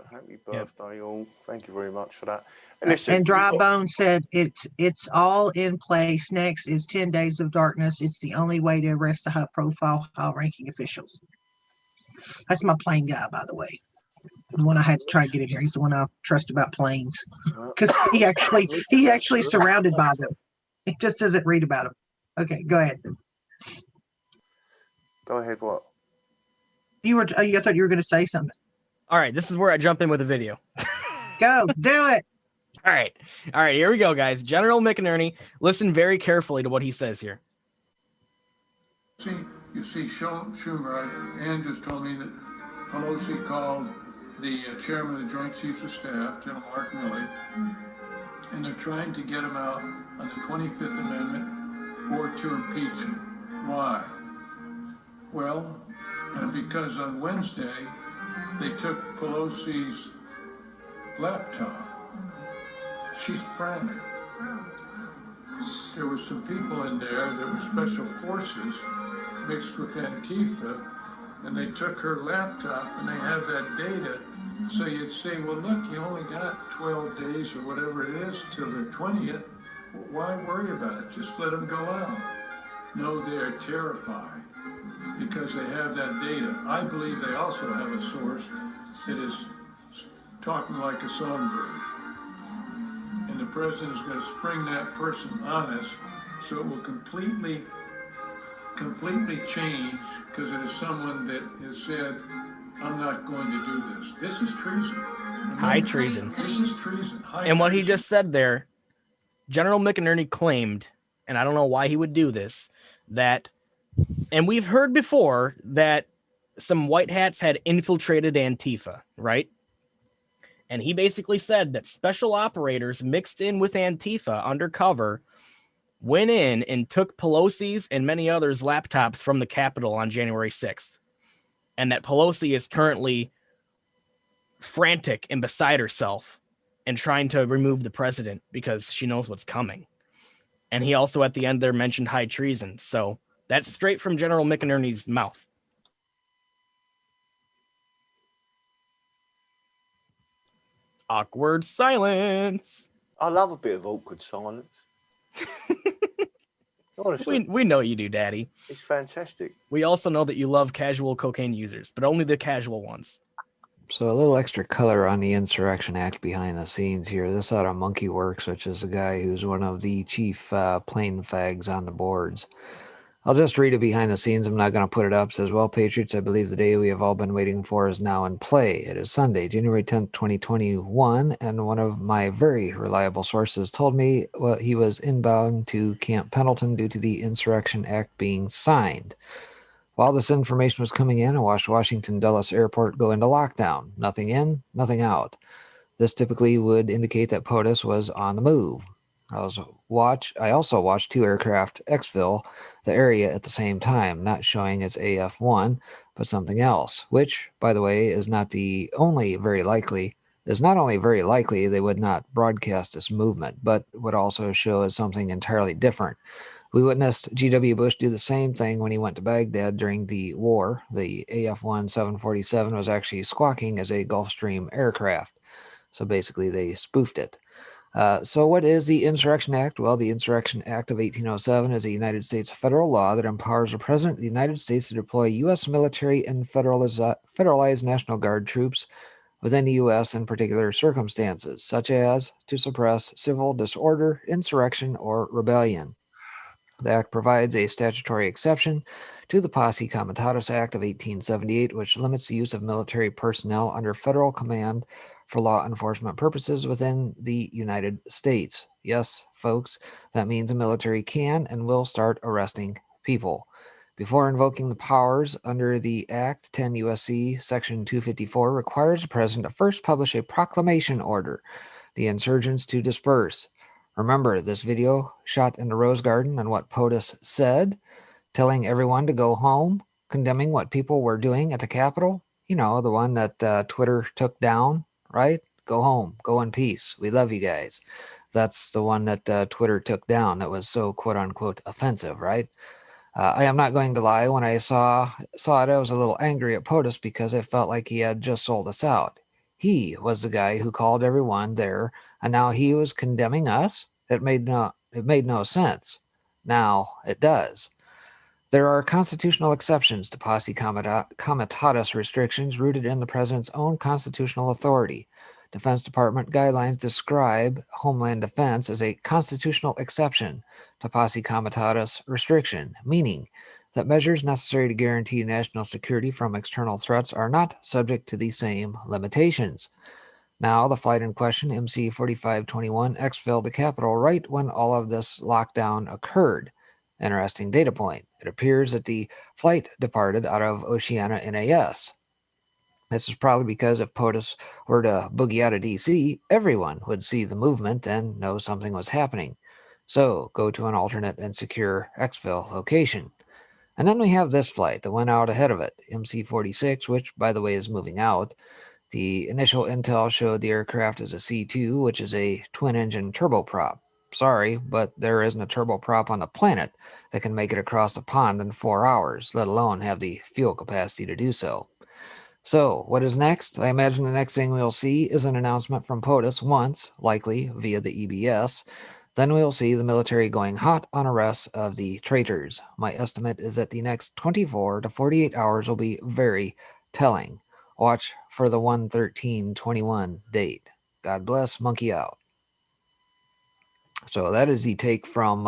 Happy birthday, all! Thank you very much for that. And listen, and Dry Bone said it's all in place. Next is 10 Days of Darkness. It's the only way to arrest the high-profile, high-ranking officials. That's my plane guy, by the way. The one I had to try to get in here. He's the one I trust about planes because he actually is surrounded by them. He just doesn't read about them. Okay, go ahead. Go ahead. What? I thought you were going to say something. All right, this is where I jump in with a video. Go, do it. All right, here we go, guys. General McInerney, listen very carefully to what he says here. You see, Schumer, Ann just told me that Pelosi called the chairman of the Joint Chiefs of Staff, General Mark Milley, and they're trying to get him out on the 25th Amendment or to impeach him. Why? Well, because on Wednesday, they took Pelosi's laptop. She's frantic. There were some people in there that were special forces mixed with Antifa, and they took her laptop and they have that data. So you'd say, well, look, you only got 12 days or whatever it is till the 20th. Why worry about it? Just let them go out. No, they're terrified because they have that data. I believe they also have a source that is talking like a songbird. And the president is going to spring that person on us, so it will completely change, because it is someone that has said, I'm not going to do this. This is treason. High treason. This is treason. And what he just said there, General McInerney claimed, and I don't know why he would do this, that, and we've heard before that some white hats had infiltrated Antifa, right? And he basically said that special operators mixed in with Antifa undercover went in and took Pelosi's and many others' laptops from the Capitol on January 6th. And that Pelosi is currently frantic and beside herself and trying to remove the president because she knows what's coming. And he also at the end there mentioned high treason. So that's straight from General McInerney's mouth. Awkward silence. I love a bit of awkward silence. Honestly, we know you do, Daddy. It's fantastic. We also know that you love casual cocaine users, but only the casual ones. So a little extra color on the Insurrection Act behind the scenes here. This out of Monkey Works, which is a guy who's one of the chief plane fags on the boards. I'll just read it behind the scenes. I'm not going to put it up. It says, well, Patriots, I believe the day we have all been waiting for is now in play. It is Sunday, January 10th, 2021, and one of my very reliable sources told me he was inbound to Camp Pendleton due to the Insurrection Act being signed. While this information was coming in, I watched Washington Dulles Airport go into lockdown. Nothing in, nothing out. This typically would indicate that POTUS was on the move. I also watched two aircraft exfil the area at the same time, not showing its AF-1, but something else, which, by the way, is not only very likely they would not broadcast this movement, but would also show as something entirely different. We witnessed G.W. Bush do the same thing when he went to Baghdad during the war. The AF-1 747 was actually squawking as a Gulfstream aircraft. So basically they spoofed it. So what is the Insurrection Act? Well, the Insurrection Act of 1807 is a United States federal law that empowers the President of the United States to deploy U.S. military and federalized National Guard troops within the U.S. in particular circumstances, such as to suppress civil disorder, insurrection, or rebellion. The Act provides a statutory exception to the Posse Comitatus Act of 1878, which limits the use of military personnel under federal command for law enforcement purposes within the United States. Yes, folks, that means the military can and will start arresting people. Before invoking the powers under the Act, 10 U.S.C. Section 254 requires the President to first publish a proclamation order the insurgents to disperse. Remember this video shot in the Rose Garden and what POTUS said, telling everyone to go home, condemning what people were doing at the Capitol? You know, the one that Twitter took down, right? Go home, go in peace. We love you guys. That's the one that Twitter took down that was so quote-unquote offensive, right? I am not going to lie, when I saw it, I was a little angry at POTUS because I felt like he had just sold us out. He was the guy who called everyone there, and now he was condemning us? It made no sense. Now it does. There are constitutional exceptions to Posse Comitatus restrictions rooted in the President's own constitutional authority. Defense Department guidelines describe Homeland Defense as a constitutional exception to Posse Comitatus restriction, meaning that measures necessary to guarantee national security from external threats are not subject to the same limitations. Now, the flight in question, MC 4521, exfilled the Capitol right when all of this lockdown occurred. Interesting data point. It appears that the flight departed out of Oceana NAS. This is probably because if POTUS were to boogie out of DC, everyone would see the movement and know something was happening. So, go to an alternate and secure exfil location. And then we have this flight that went out ahead of it, MC-46, which, by the way, is moving out. The initial intel showed the aircraft as a C-2, which is a twin-engine turboprop. Sorry, but there isn't a turboprop on the planet that can make it across the pond in 4 hours, let alone have the fuel capacity to do so. So, what is next? I imagine the next thing we'll see is an announcement from POTUS once, likely via the EBS. Then we'll see the military going hot on arrests of the traitors. My estimate is that the next 24 to 48 hours will be very telling. Watch for the 1/13/21 date. God bless, monkey out. So that is the take from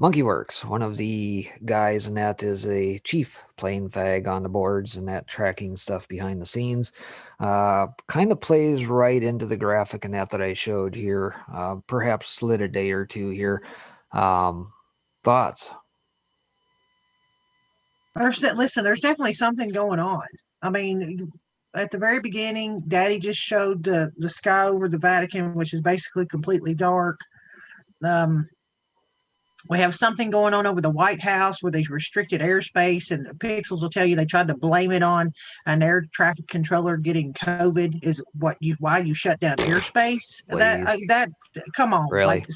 Monkeyworks. One of the guys in that is a chief playing fag on the boards and that tracking stuff behind the scenes. Kind of plays right into the graphic in that I showed here. Perhaps slid a day or two here. Thoughts? There's definitely something going on. I mean, at the very beginning, Daddy just showed the sky over the Vatican, which is basically completely dark. We have something going on over the White House where they restricted airspace, and Pixels will tell you they tried to blame it on an air traffic controller getting COVID is why you shut down airspace. That come on, really?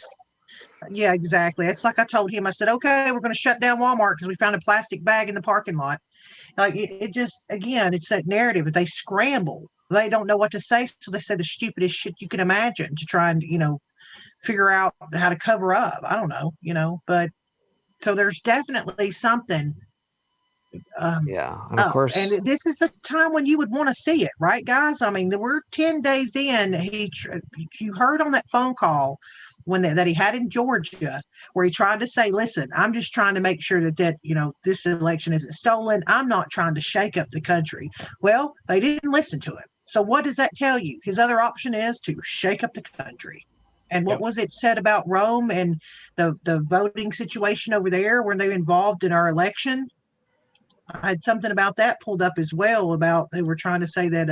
Yeah, exactly. It's like I told him. I said, okay, we're going to shut down Walmart because we found a plastic bag in the parking lot. Like it just, again, it's that narrative. They scramble. They don't know what to say, so they say the stupidest shit you can imagine to try and figure out how to cover up. I don't know, but so there's definitely something. Yeah, and of course, and this is the time when you would want to see it, right, guys? I mean, we're 10 days in. You heard on that phone call that he had in Georgia, where he tried to say, "Listen, I'm just trying to make sure that this election isn't stolen. I'm not trying to shake up the country." Well, they didn't listen to him. So what does that tell you? His other option is to shake up the country. And what was it said about Rome and the voting situation over there? Were they involved in our election? I had something about that pulled up as well about they were trying to say that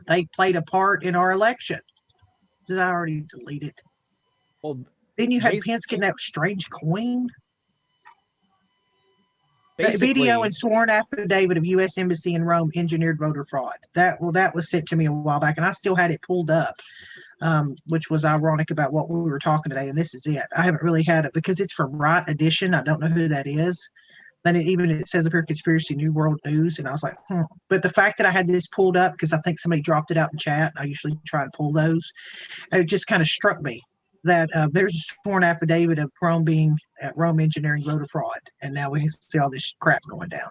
they played a part in our election. Did I already delete it? Well, then you had Pence getting that strange coin. Video and sworn affidavit of U.S. Embassy in Rome engineered voter fraud. That was sent to me a while back, and I still had it pulled up, which was ironic about what we were talking today. And this is it. I haven't really had it because it's from Right Edition. I don't know who that is. Then it says up here, Conspiracy New World News, and I was like, But the fact that I had this pulled up because I think somebody dropped it out in chat. I usually try and pull those. It just kind of struck me that there's a sworn affidavit of Rome being at Rome engineering voter fraud, and now we see all this crap going down.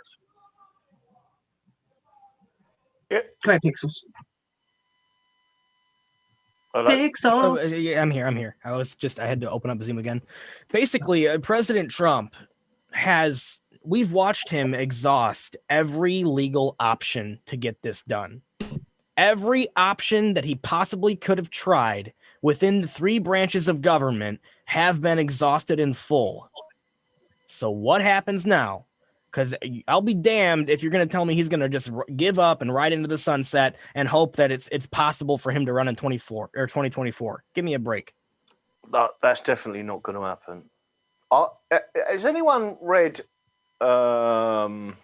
Yeah. Go ahead, Pixels. Hello? Pixels. Yeah, I'm here. I had to open up Zoom again. Basically, President Trump we've watched him exhaust every legal option to get this done. Every option that he possibly could have tried within the 3 branches of government have been exhausted in full. So what happens now? Because I'll be damned if you're going to tell me he's going to just give up and ride into the sunset and hope that it's possible for him to run in 2024. Give me a break. That's definitely not going to happen. Has anyone read or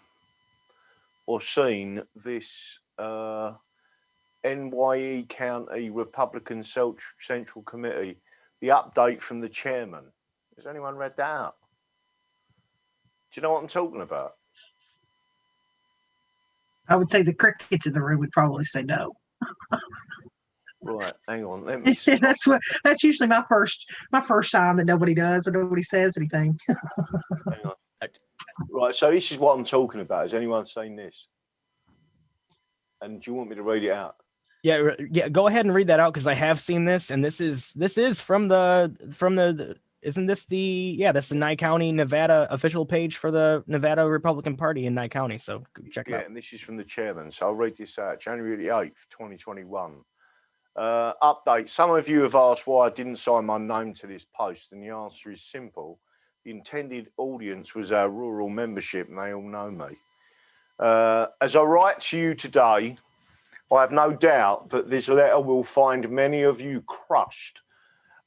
seen this NYE County Republican Central Committee, the update from the chairman? Has anyone read that out? Do you know what I'm talking about? I would say the crickets in the room would probably say no. Right, hang on. Let me see. That's usually my first sign that nobody does, but nobody says anything. Hang on. Right, so this is what I'm talking about. Has anyone seen this? And do you want me to read it out? Yeah. Go ahead and read that out because I have seen this, and this is from the. Isn't this that's the Nye County, Nevada official page for the Nevada Republican Party in Nye County. So check it out. Yeah, and this is from the chairman. So I'll read this out. January the 8th, 2021. Update. Some of you have asked why I didn't sign my name to this post, and the answer is simple. The intended audience was our rural membership, and they all know me. As I write to you today, I have no doubt that this letter will find many of you crushed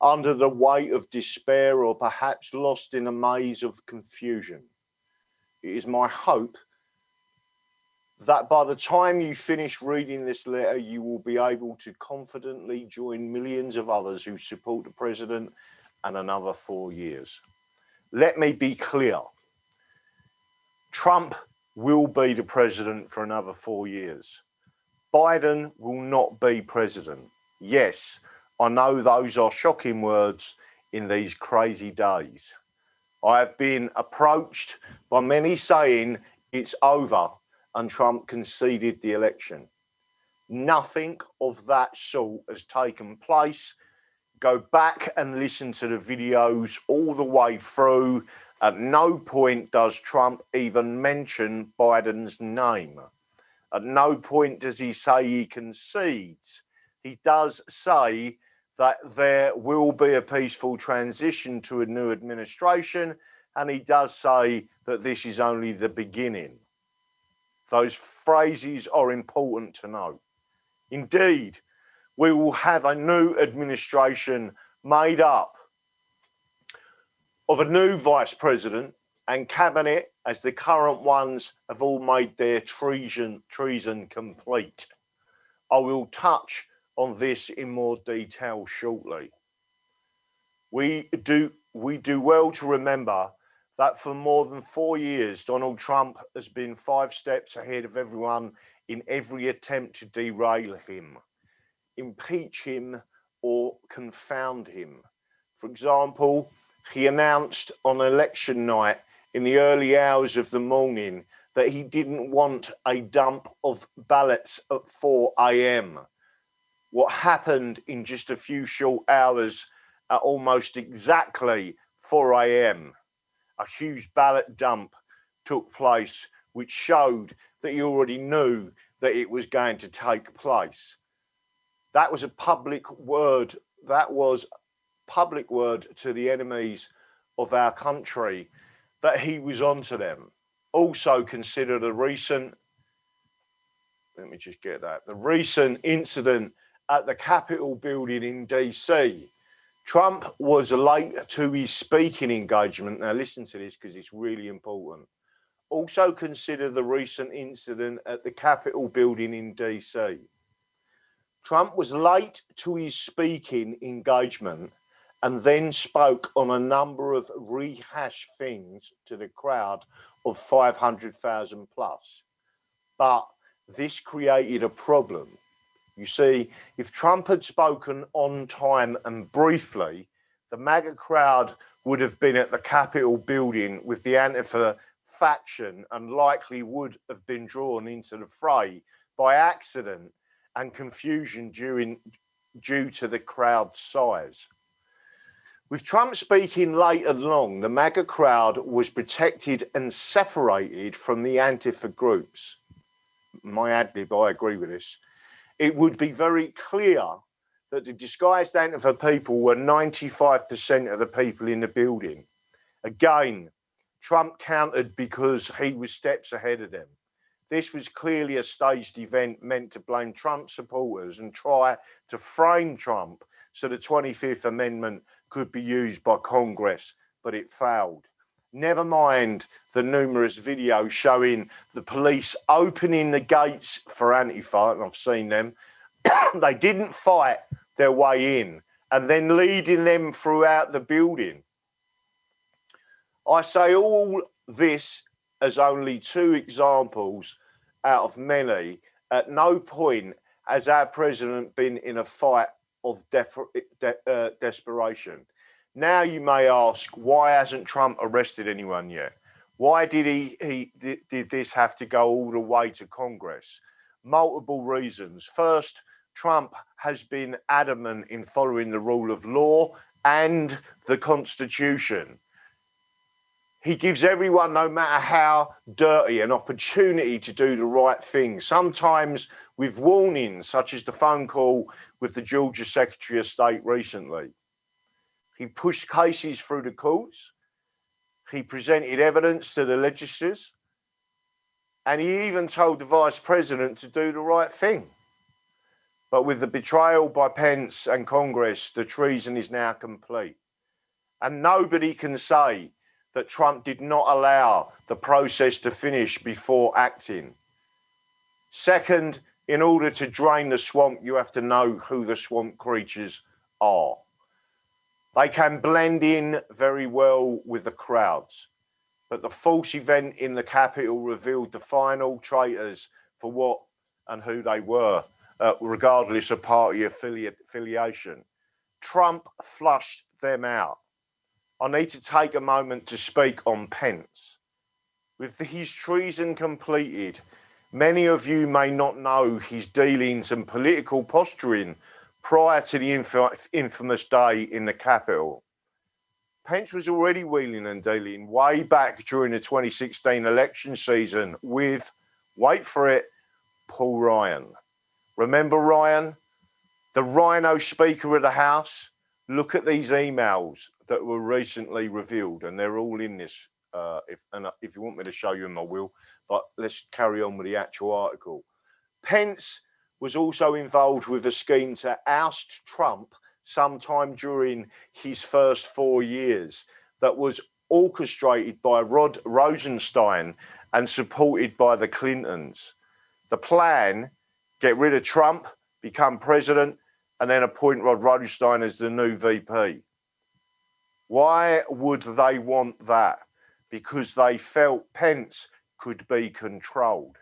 under the weight of despair or perhaps lost in a maze of confusion. It is my hope that by the time you finish reading this letter, you will be able to confidently join millions of others who support the president and another 4 years. Let me be clear. Trump will be the president for another 4 years. Biden will not be president. Yes, I know those are shocking words in these crazy days. I have been approached by many saying it's over and Trump conceded the election. Nothing of that sort has taken place. Go back and listen to the videos all the way through. At no point does Trump even mention Biden's name. At no point does he say he concedes. He does say that there will be a peaceful transition to a new administration, and he does say that this is only the beginning. Those phrases are important to know. Indeed, we will have a new administration made up of a new vice president and cabinet, as the current ones have all made their treason complete. I will touch on this in more detail shortly. We do well to remember that for more than 4 years, Donald Trump has been 5 steps ahead of everyone in every attempt to derail him, impeach him, or confound him. For example, he announced on election night in the early hours of the morning that he didn't want a dump of ballots at 4 a.m. What happened in just a few short hours at almost exactly 4 a.m., a huge ballot dump took place, which showed that he already knew that it was going to take place. That was a public word. That was public word to the enemies of our country that he was onto them. Also consider the recent incident at the Capitol building in DC. Trump was late to his speaking engagement. Now listen to this because it's really important. Also consider the recent incident at the Capitol building in DC. Trump was late to his speaking engagement and then spoke on a number of rehashed things to the crowd of 500,000 plus. But this created a problem. You see, if Trump had spoken on time and briefly, the MAGA crowd would have been at the Capitol building with the Antifa faction and likely would have been drawn into the fray by accident and confusion due to the crowd size. With Trump speaking late and long, the MAGA crowd was protected and separated from the Antifa groups. My ad-lib, I agree with this. It would be very clear that the disguised Antifa people were 95% of the people in the building. Again, Trump countered because he was steps ahead of them. This was clearly a staged event meant to blame Trump supporters and try to frame Trump so the 25th Amendment could be used by Congress, but it failed. Never mind the numerous videos showing the police opening the gates for Antifa, and I've seen them. They didn't fight their way in, and then leading them throughout the building. I say all this as only two examples out of many. At no point has our president been in a fight of desperation. Now you may ask, why hasn't Trump arrested anyone yet? Why did did this have to go all the way to Congress? Multiple reasons. First, Trump has been adamant in following the rule of law and the Constitution. He gives everyone, no matter how dirty, an opportunity to do the right thing, sometimes with warnings, such as the phone call with the Georgia Secretary of State recently. He pushed cases through the courts. He presented evidence to the legislators. And he even told the Vice President to do the right thing. But with the betrayal by Pence and Congress, the treason is now complete. And nobody can say that Trump did not allow the process to finish before acting. Second, in order to drain the swamp, you have to know who the swamp creatures are. They can blend in very well with the crowds, but the false event in the Capitol revealed the final traitors for what and who they were, regardless of party affiliation. Trump flushed them out. I need to take a moment to speak on Pence. With his treason completed, many of you may not know his dealings and political posturing prior to the infamous day in the Capitol. Pence was already wheeling and dealing way back during the 2016 election season with, wait for it, Paul Ryan. Remember Ryan? The Rhino Speaker of the House? Look at these emails that were recently revealed, and they're all in this. If you want me to show you them, I will. But let's carry on with the actual article. Pence was also involved with a scheme to oust Trump sometime during his first 4 years that was orchestrated by Rod Rosenstein and supported by the Clintons. The plan, get rid of Trump, become president, and then appoint Rod Rosenstein as the new VP. Why would they want that? Because they felt Pence could be controlled.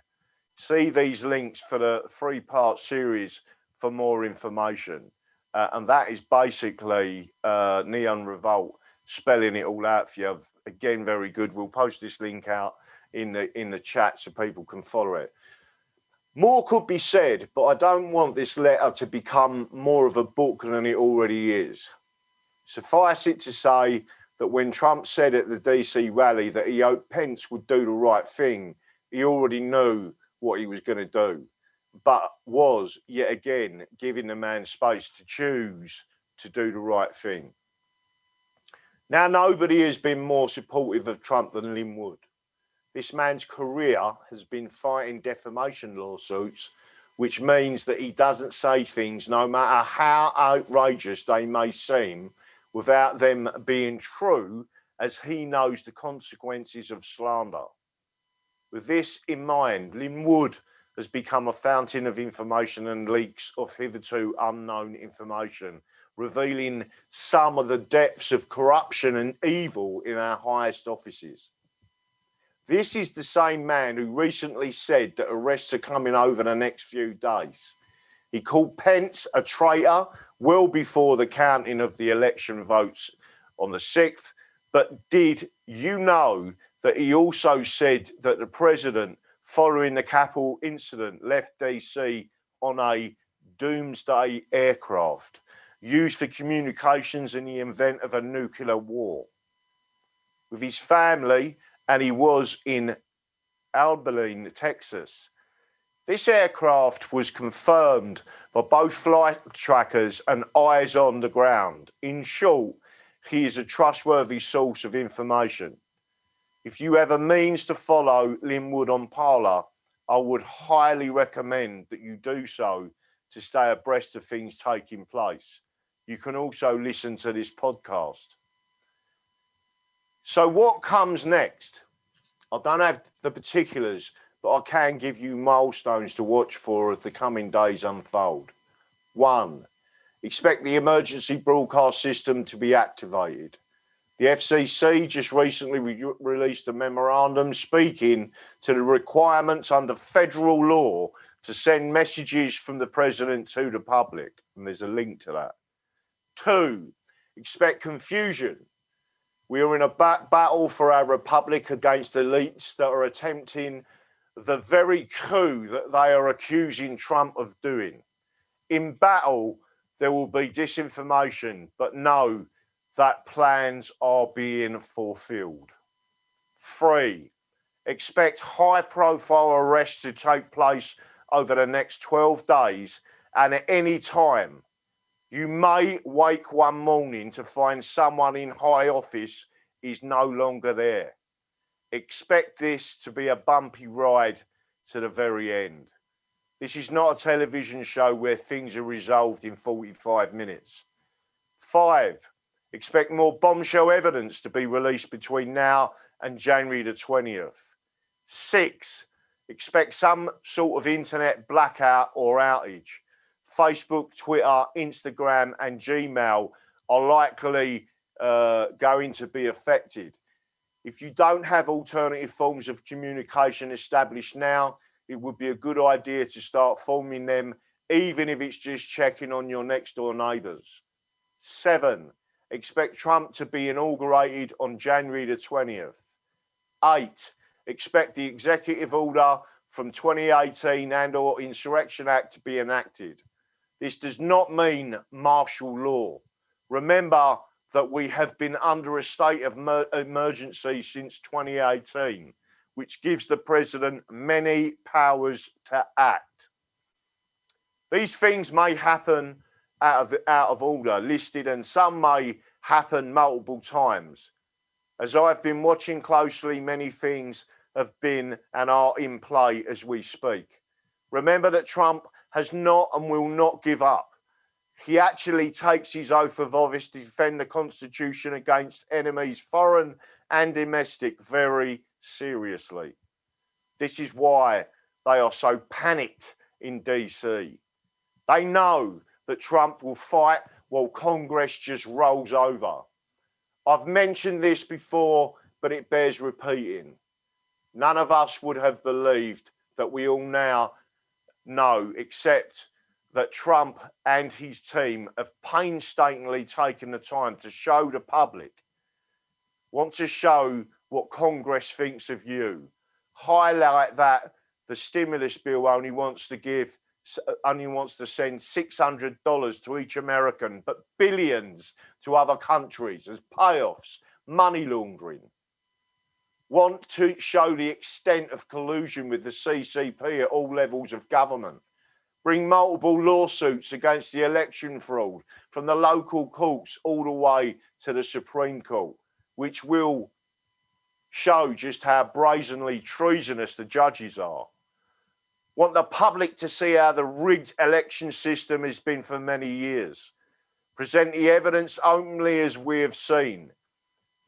See these links for the 3-part series for more information. And that is basically Neon Revolt spelling it all out for you. Again, very good. We'll post this link out in the chat so people can follow it. More could be said, but I don't want this letter to become more of a book than it already is. Suffice it to say that when Trump said at the DC rally that he hoped Pence would do the right thing, he already knew what he was going to do, but was, yet again, giving the man space to choose to do the right thing. Now, nobody has been more supportive of Trump than Lin Wood. This man's career has been fighting defamation lawsuits, which means that he doesn't say things, no matter how outrageous they may seem, without them being true, as he knows the consequences of slander. With this in mind, Lin Wood has become a fountain of information and leaks of hitherto unknown information, revealing some of the depths of corruption and evil in our highest offices. This is the same man who recently said that arrests are coming over the next few days. He called Pence a traitor well before the counting of the election votes on the 6th. But did you know that he also said that the president following the Capitol incident left DC on a doomsday aircraft used for communications in the event of a nuclear war. With his family, and he was in Abilene, Texas. This aircraft was confirmed by both flight trackers and eyes on the ground. In short, he is a trustworthy source of information. If you have a means to follow Linwood on Parler, I would highly recommend that you do so to stay abreast of things taking place. You can also listen to this podcast. So what comes next? I don't have the particulars, but I can give you milestones to watch for as the coming days unfold. 1. Expect the emergency broadcast system to be activated. The FCC just recently released a memorandum speaking to the requirements under federal law to send messages from the president to the public. And there's a link to that. 2. Expect confusion. We are in a battle for our republic against elites that are attempting the very coup that they are accusing Trump of doing. In battle, there will be disinformation, but know that plans are being fulfilled. 3. Expect high-profile arrests to take place over the next 12 days, and at any time. You may wake one morning to find someone in high office is no longer there. Expect this to be a bumpy ride to the very end. This is not a television show where things are resolved in 45 minutes. 5. Expect more bombshell evidence to be released between now and January the 20th. 6. Expect some sort of internet blackout or outage. Facebook, Twitter, Instagram, and Gmail are likely going to be affected. If you don't have alternative forms of communication established now, it would be a good idea to start forming them, even if it's just checking on your next door neighbours. 7. Expect Trump to be inaugurated on January the 20th. 8. Expect the executive order from 2018 and/or Insurrection Act to be enacted. This does not mean martial law. Remember that we have been under a state of emergency since 2018, which gives the president many powers to act. These things may happen out of order, listed, and some may happen multiple times. As I've been watching closely, many things have been and are in play as we speak. Remember that Trump has not and will not give up. He actually takes his oath of office to defend the Constitution against enemies, foreign and domestic, very seriously. This is why they are so panicked in DC. They know that Trump will fight while Congress just rolls over. I've mentioned this before, but it bears repeating. None of us would have believed that we all now know, except that Trump and his team have painstakingly taken the time to show the public, want to show what Congress thinks of you, highlight that the stimulus bill only wants to send $600 to each American, but billions to other countries as payoffs, money laundering. Want to show the extent of collusion with the CCP at all levels of government. Bring multiple lawsuits against the election fraud from the local courts all the way to the Supreme Court, which will show just how brazenly treasonous the judges are. Want the public to see how the rigged election system has been for many years. Present the evidence openly as we have seen.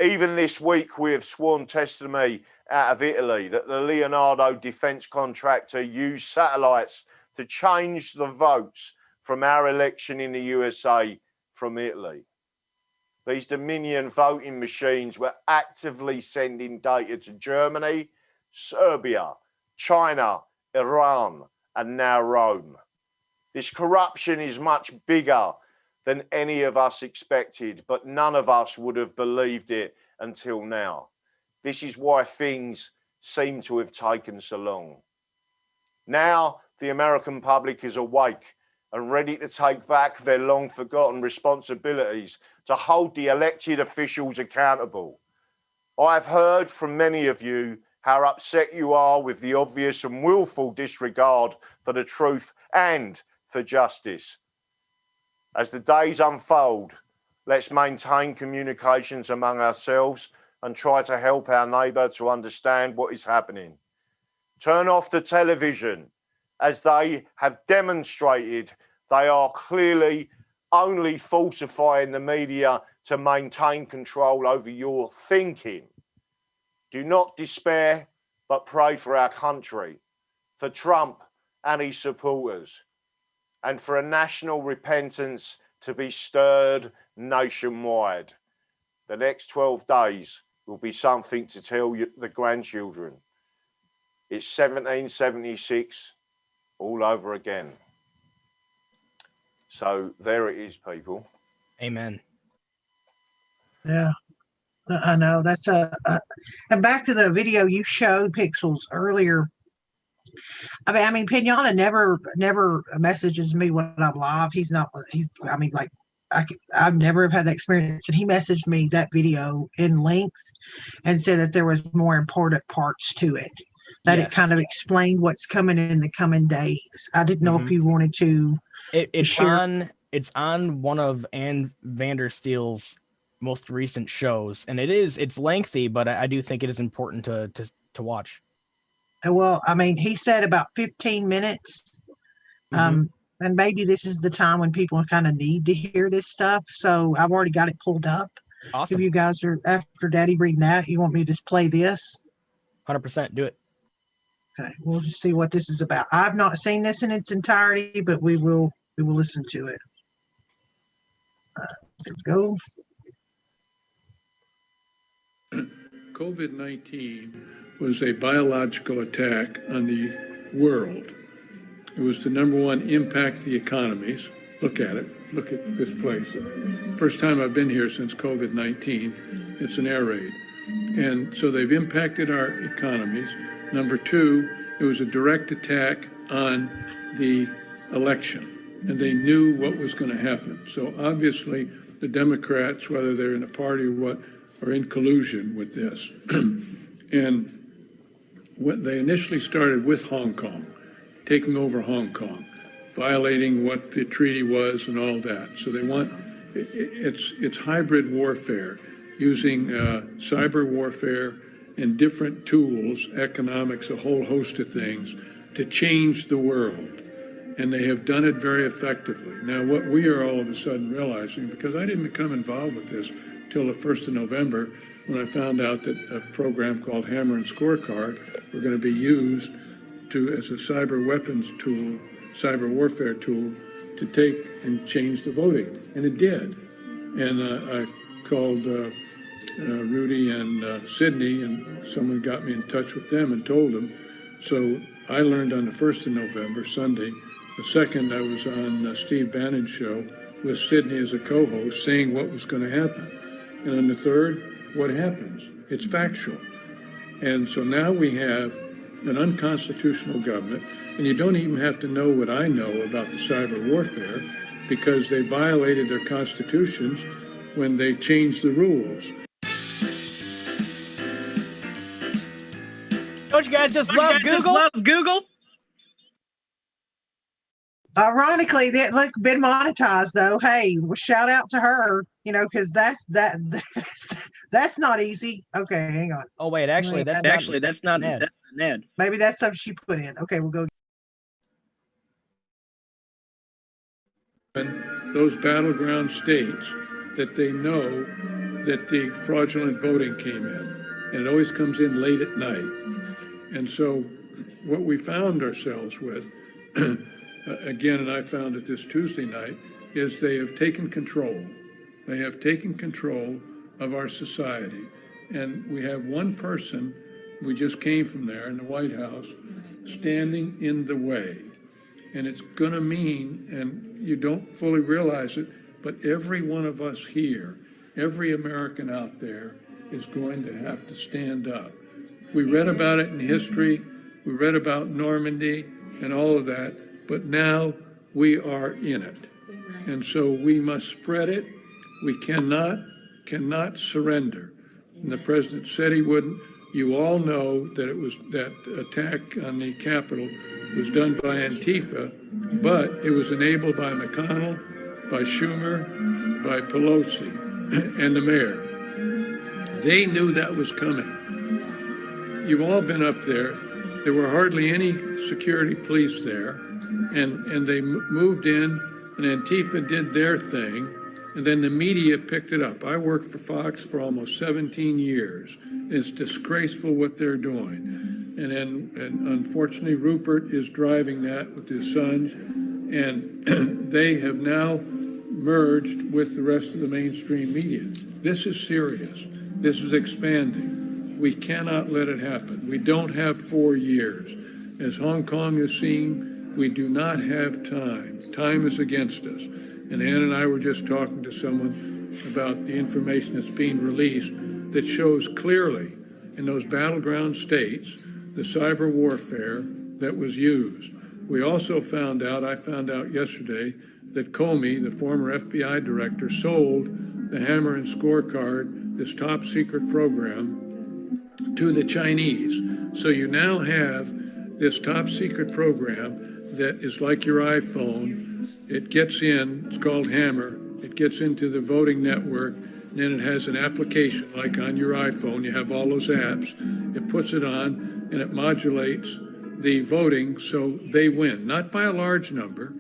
Even this week, we have sworn testimony out of Italy that the Leonardo defense contractor used satellites to change the votes from our election in the USA from Italy. These Dominion voting machines were actively sending data to Germany, Serbia, China, Iran, and now Rome. This corruption is much bigger than any of us expected, but none of us would have believed it until now. This is why things seem to have taken so long. Now the American public is awake and ready to take back their long forgotten responsibilities to hold the elected officials accountable. I've heard from many of you how upset you are with the obvious and willful disregard for the truth and for justice. As the days unfold, let's maintain communications among ourselves and try to help our neighbour to understand what is happening. Turn off the television, as they have demonstrated they are clearly only falsifying the media to maintain control over your thinking. Do not despair, but pray for our country, for Trump and his supporters, and for a national repentance to be stirred nationwide. The next 12 days will be something to tell the grandchildren. It's 1776 all over again. So there it is, people. Amen. Yeah, I know. That's and back to the video you showed, Pixels, earlier. I mean, Pinata never messages me when I'm live. I mean, like, I've never have had that experience. And he messaged me that video in length and said that there was more important parts to it, that it kind of explained what's coming in the coming days. I didn't know if you wanted to. It's on one of Ann Vandersteel's most recent shows, and it's lengthy, but I do think it is important to watch. Well, I mean, he said about 15 minutes. And maybe this is the time when people kind of need to hear this stuff. So I've already got it pulled up. Awesome. If you guys are, after Daddy reading that, you want me to just play this? 100%. Do it. Okay, we'll just see what this is about. I've not seen this in its entirety, but we will listen to it. There we go. COVID-19 was a biological attack on the world. It was to, number one, impact the economies. Look at it. Look at this place. First time I've been here since COVID-19. It's an air raid. And so they've impacted our economies. Number two, it was a direct attack on the election. And they knew what was going to happen. So obviously, the Democrats, whether they're in a party or what, are in collusion with this. And what they initially started with Hong Kong, taking over Hong Kong, violating what the treaty was and all that. So they want, it's hybrid warfare, using cyber warfare and different tools, economics, a whole host of things, to change the world. And they have done it very effectively. Now, what we are all of a sudden realizing, because I didn't become involved with this till the 1st of November, when I found out that a program called Hammer and Scorecard were going to be used as a cyber weapons tool, cyber warfare tool, to take and change the voting. And it did. And I called Rudy and Sydney, and someone got me in touch with them and told them. So I learned on the 1st of November, Sunday. The 2nd, I was on Steve Bannon's show with Sydney as a co-host, saying what was going to happen. And on the 3rd, what happens? It's factual. And so now we have an unconstitutional government, and you don't even have to know what I know about the cyber warfare, because they violated their constitutions when they changed the rules. Don't you guys just love Google? Ironically, that look been monetized though. Hey, well, shout out to her, because that's not easy. Okay, hang on. Oh wait, actually, that's not an ad. Maybe that's something she put in. Okay, we'll go. Those battleground states that they know that the fraudulent voting came in, and it always comes in late at night. And so what we found ourselves with, again, and I found it this Tuesday night, is they have taken control. They have taken control of our society. And we have one person, we just came from there in the White House, standing in the way. And it's gonna mean, and you don't fully realize it, but every one of us here, every American out there is going to have to stand up. We read about it in history. We read about Normandy. and all of that, but now we are in it. And so we must spread it. We cannot surrender. And the president said he wouldn't. You all know that it was that attack on the Capitol was done by Antifa, but it was enabled by McConnell, by Schumer, by Pelosi, and the mayor. They knew that was coming. You've all been up there. There were hardly any security police there, and they moved in, and Antifa did their thing, and then the media picked it up. I worked for Fox for almost 17 years. It's disgraceful what they're doing. And unfortunately, Rupert is driving that with his sons, and they have now merged with the rest of the mainstream media. This is serious. This is expanding. We cannot let it happen. We don't have 4 years. As Hong Kong has seen, we do not have time. Time is against us. And Ann and I were just talking to someone about the information that's being released that shows clearly in those battleground states the cyber warfare that was used. We also found out, I found out yesterday, that Comey, the former FBI director, sold the Hammer and Scorecard, this top secret program, to the Chinese. So you now have this top secret program that is like your iPhone. It gets in, it's called Hammer, it gets into the voting network, and then it has an application like on your iPhone. You have all those apps. It puts it on, and it modulates the voting so they win, not by a large number.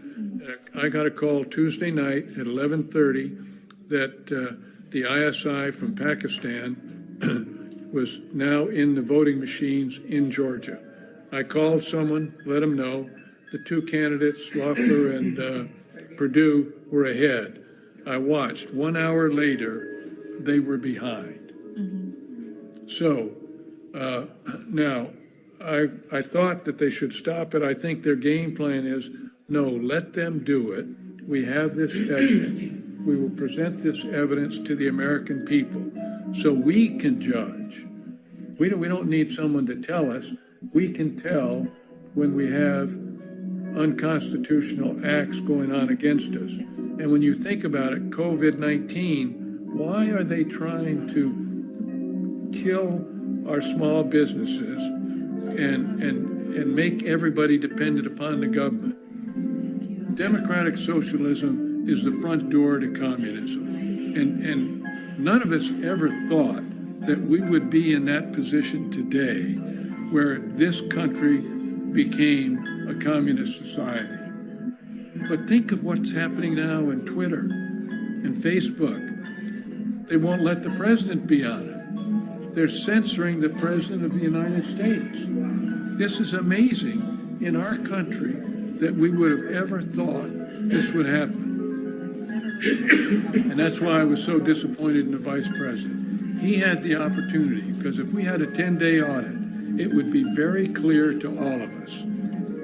I got a call Tuesday night at 11:30 that the ISI from Pakistan was now in the voting machines in Georgia. I called someone, let them know. The two candidates, Loeffler and Perdue, were ahead. I watched. 1 hour later, they were behind. So now, I thought that they should stop it. I think their game plan is, no, let them do it. We have this evidence. We will present this evidence to the American people so we can judge. We don't need someone to tell us. We can tell when we have unconstitutional acts going on against us. And when you think about it, COVID-19, why are they trying to kill our small businesses and make everybody dependent upon the government? Democratic socialism is the front door to communism. And none of us ever thought that we would be in that position today where this country became a communist society. But think of what's happening now in Twitter and Facebook. They won't let the president be on it. They're censoring the president of the United States. This is amazing in our country that we would have ever thought this would happen. And that's why I was so disappointed in the vice president. He had the opportunity, because if we had a 10-day audit, it would be very clear to all of us,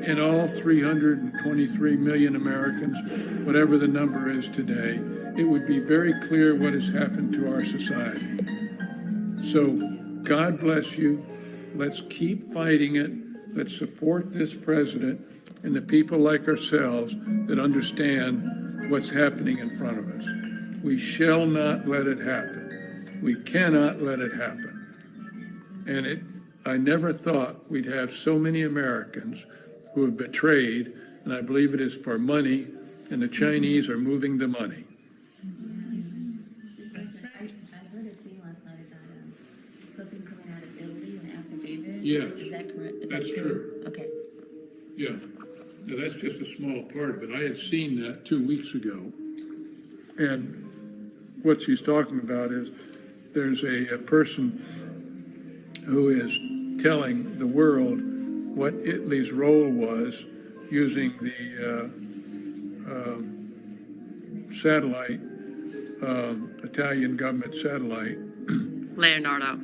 and all 323 million Americans, whatever the number is today, it would be very clear what has happened to our society. So God bless you. Let's keep fighting it. Let's support this president and the people like ourselves that understand what's happening in front of us. We shall not let it happen. We cannot let it happen. And I never thought we'd have so many Americans who have betrayed, and I believe it is for money, and the Chinese are moving the money. I heard a thing last night about something coming out of Italy, an affidavit. Yes. Is that correct? Is That's that true. Okay. Yeah. Now, that's just a small part of it. I had seen that 2 weeks ago. And what she's talking about is there's a person who is telling the world what Italy's role was using the satellite, Italian government satellite. Leonardo.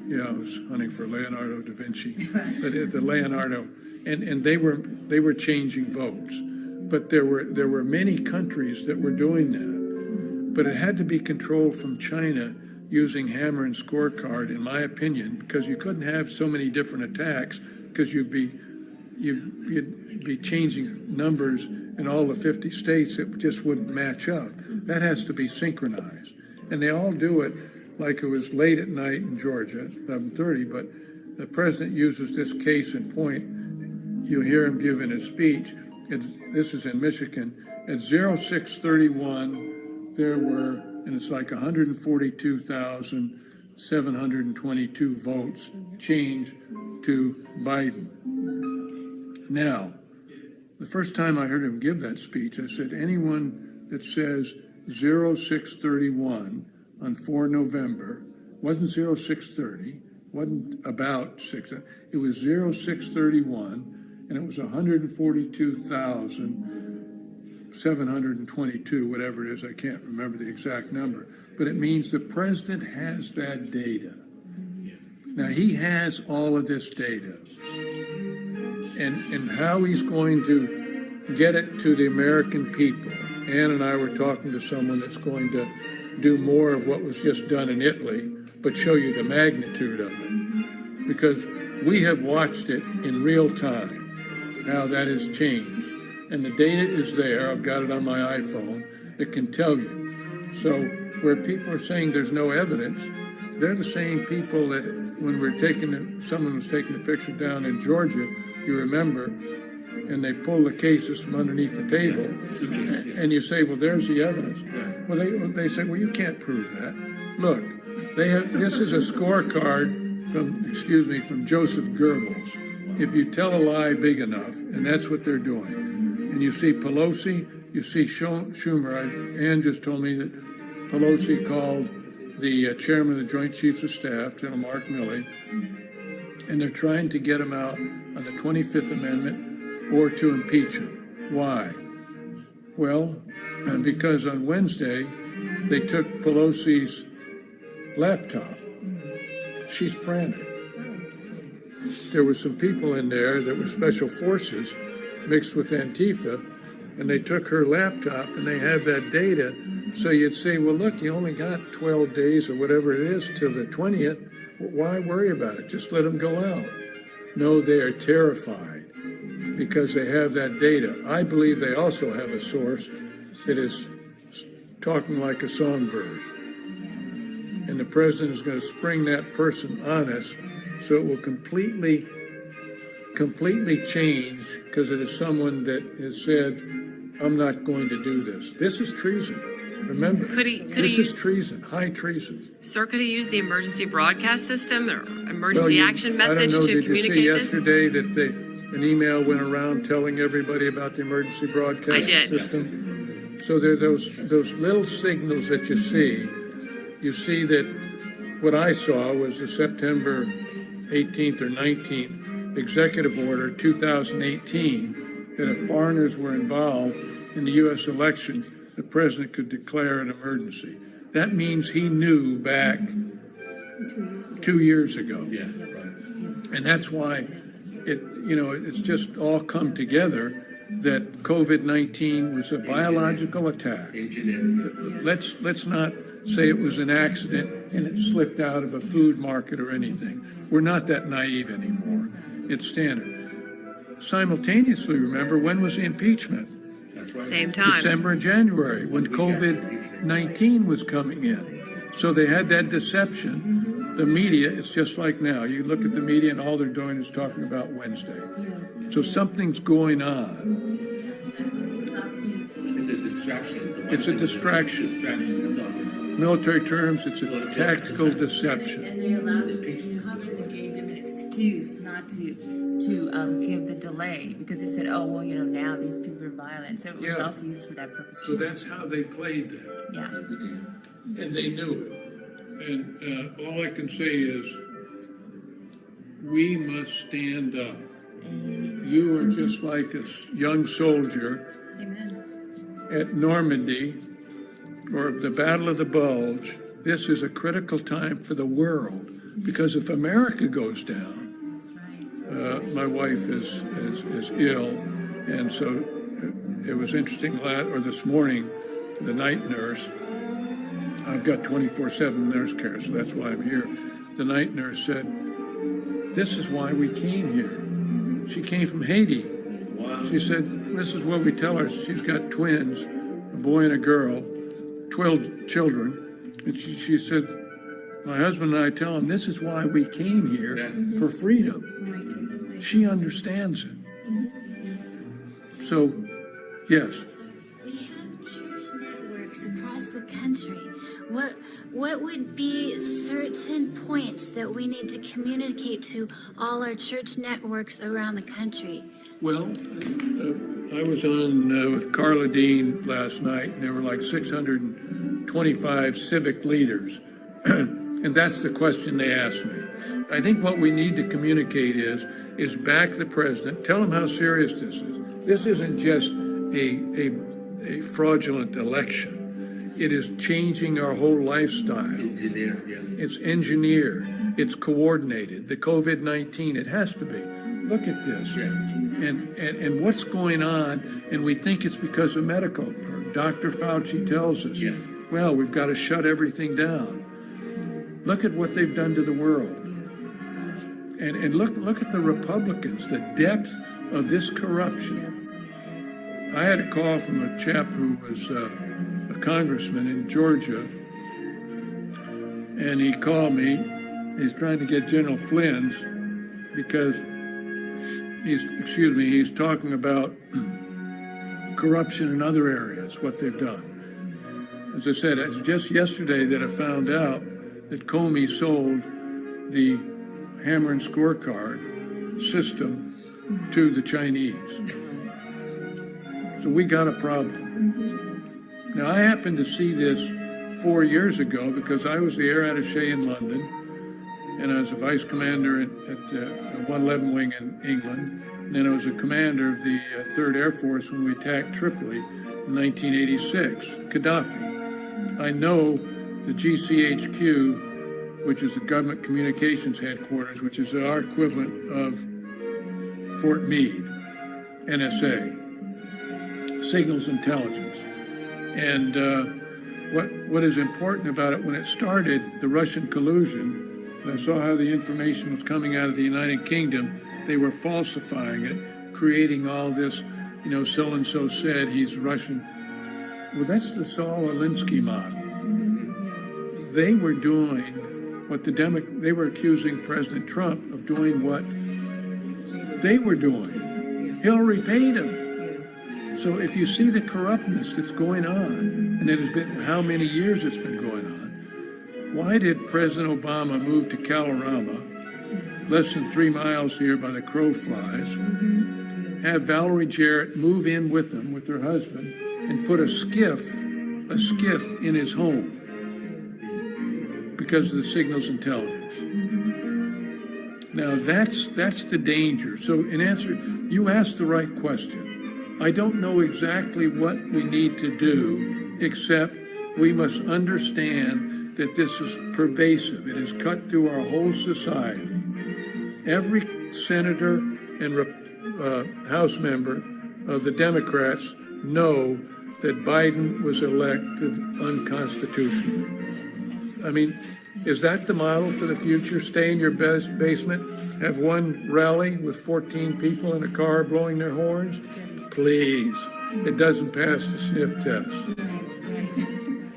Yeah, I was hunting for Leonardo da Vinci, but the Leonardo, and they were changing votes, but there were many countries that were doing that, but it had to be controlled from China using Hammer and Scorecard, in my opinion, because you couldn't have so many different attacks, because you'd you'd be changing numbers in all the 50 states. It just wouldn't match up. That has to be synchronized. And they all do it like it was late at night in Georgia, 11:30, but the president uses this case in point. You hear him giving his speech. This is in Michigan. At 06:31, there were, and it's like 142,722 votes changed to Biden. Now, the first time I heard him give that speech, I said, anyone that says 0631 on 4 November, wasn't 0630, wasn't about 6, it was 0631, and it was 142,722, whatever it is, I can't remember the exact number, but it means the president has that data. Now, he has all of this data. And how he's going to get it to the American people. Ann and I were talking to someone that's going to do more of what was just done in Italy, but show you the magnitude of it. Because we have watched it in real time, how that has changed. And the data is there. I've got it on my iPhone. It can tell you. So where people are saying there's no evidence, they're the same people that when someone was taking a picture down in Georgia, you remember, and they pull the cases from underneath the table, and you say, well, there's the evidence. Well, they say, well, you can't prove that. Look, this is a scorecard from Joseph Goebbels. If you tell a lie big enough, and that's what they're doing, and you see Pelosi, you see Schumer. Ann just told me that Pelosi called the chairman of the Joint Chiefs of Staff, General Mark Milley, and they're trying to get him out on the 25th Amendment or to impeach him. Why? Well, because on Wednesday, they took Pelosi's laptop. She's frantic. There were some people in there that were special forces mixed with Antifa, and they took her laptop and they have that data. So you'd say, well, look, you only got 12 days or whatever it is till the 20th. Why worry about it? Just let them go out. No, they are terrified because they have that data. I believe they also have a source that is talking like a songbird. And the president is going to spring that person on us, so it will completely change, because it is someone that has said, I'm not going to do this. This is treason. Remember, this is treason, high treason. Sir, could he use the emergency broadcast system or emergency action message to communicate this? Did you see yesterday that an email went around telling everybody about the emergency broadcast system? So there are those little signals that you see. You see that what I saw was the September 18th or 19th executive order 2018 that if foreigners were involved in the U.S. election, the president could declare an emergency. That means he knew back 2 years ago. Yeah, right. And that's why it's just all come together that COVID-19 was a biological attack. Let's not say it was an accident and it slipped out of a food market or anything. We're not that naive anymore. It's standard. Simultaneously, remember, when was the impeachment? Same time. December and January, when COVID-19 was coming in. So they had that deception. The media, it's just like now. You look at the media and all they're doing is talking about Wednesday. So something's going on. It's a distraction. It's a distraction. That's all. Military terms, it's a tactical deception. And they allowed it. Congress gave them an excuse not to give the delay, because they said, oh, well, now these people are violent. So it was also used for that purpose. So that's how they played that. Yeah. And they knew it. And all I can say is, we must stand up. You are just like a young soldier at Normandy or the Battle of the Bulge. This is a critical time for the world, because if America goes down, my wife is ill, and so it was interesting. This morning, the night nurse. I've got 24/7 nurse care, so that's why I'm here. The night nurse said, "This is why we came here. She came from Haiti. Wow. She said, this is what we tell her. She's got twins, a boy and a girl, 12 children. And she said, my husband and I tell him, this is why we came here, for freedom. She understands it. So, yes. We have church networks across the country. What would be certain points that we need to communicate to all our church networks around the country? Well, I was on with Carla Dean last night, and there were like 625 civic leaders. And that's the question they asked me. I think what we need to communicate is back the president, tell him how serious this is. This isn't just a fraudulent election. It is changing our whole lifestyle. Engineer, yeah. It's engineered. It's coordinated. The COVID-19, it has to be. Look at this. Yeah. And what's going on, and we think it's because of medical. Dr. Fauci tells us, Yeah. well, we've got to shut everything down. Look at what they've done to the world. And look at the Republicans, the depth of this corruption. I had a call from a chap who was a congressman in Georgia, and he called me. He's trying to get General Flynn's because he's talking about corruption in other areas, what they've done. As I said, it's just yesterday that I found out that Comey sold the hammer and scorecard system to the Chinese. So we got a problem. Now, I happened to see this 4 years ago because I was the air attaché in London, and I was a vice commander at the 111 Wing in England, and then I was a commander of the 3rd Air Force when we attacked Tripoli in 1986, Gaddafi. I know the GCHQ, which is the Government Communications Headquarters, which is our equivalent of Fort Meade, NSA, Signals Intelligence. And what is important about it, when it started, the Russian collusion, and I saw how the information was coming out of the United Kingdom, they were falsifying it, creating all this, so-and-so said he's Russian. Well, that's the Saul Alinsky model. They were doing what they were accusing President Trump of doing what they were doing. Hillary paid him. So if you see the corruptness that's going on, and it has been how many years it's been going on, why did President Obama move to Kalorama, less than 3 miles here by the crow flies, have Valerie Jarrett move in with them, with her husband, and put a skiff in his home because of the signals intelligence? Now that's the danger. So in answer, you asked the right question. I don't know exactly what we need to do, except we must understand that this is pervasive. It has cut through our whole society. Every senator and House member of the Democrats know that Biden was elected unconstitutionally. I mean, is that the model for the future? Stay in your basement, have one rally with 14 people in a car blowing their horns? Please, it doesn't pass the sniff test.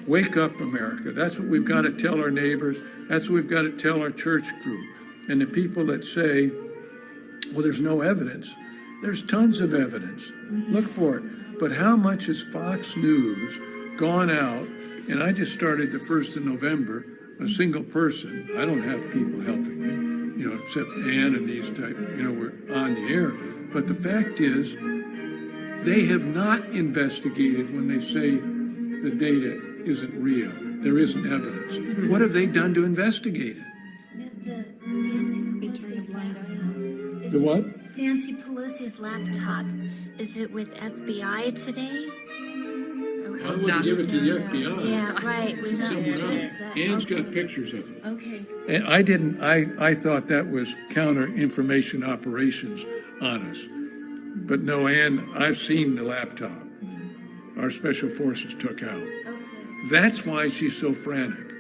Wake up, America. That's what we've got to tell our neighbors. That's what we've got to tell our church group. And the people that say, well, there's no evidence. There's tons of evidence. Look for it. But how much has Fox News gone out? And I just started the 1st of November, a single person. I don't have people helping me, except Ann and these type, we're on the air. But the fact is, they have not investigated when they say the data isn't real. There isn't evidence. What have they done to investigate it? The what? Nancy Pelosi's laptop. Is it with FBI today? I wouldn't give it to the FBI. Yeah, right. We don't trust that. Ann's got pictures of it. Okay. And I thought that was counter-information operations on us. But no, Ann, I've seen the laptop our special forces took out. Okay. That's why she's so frantic.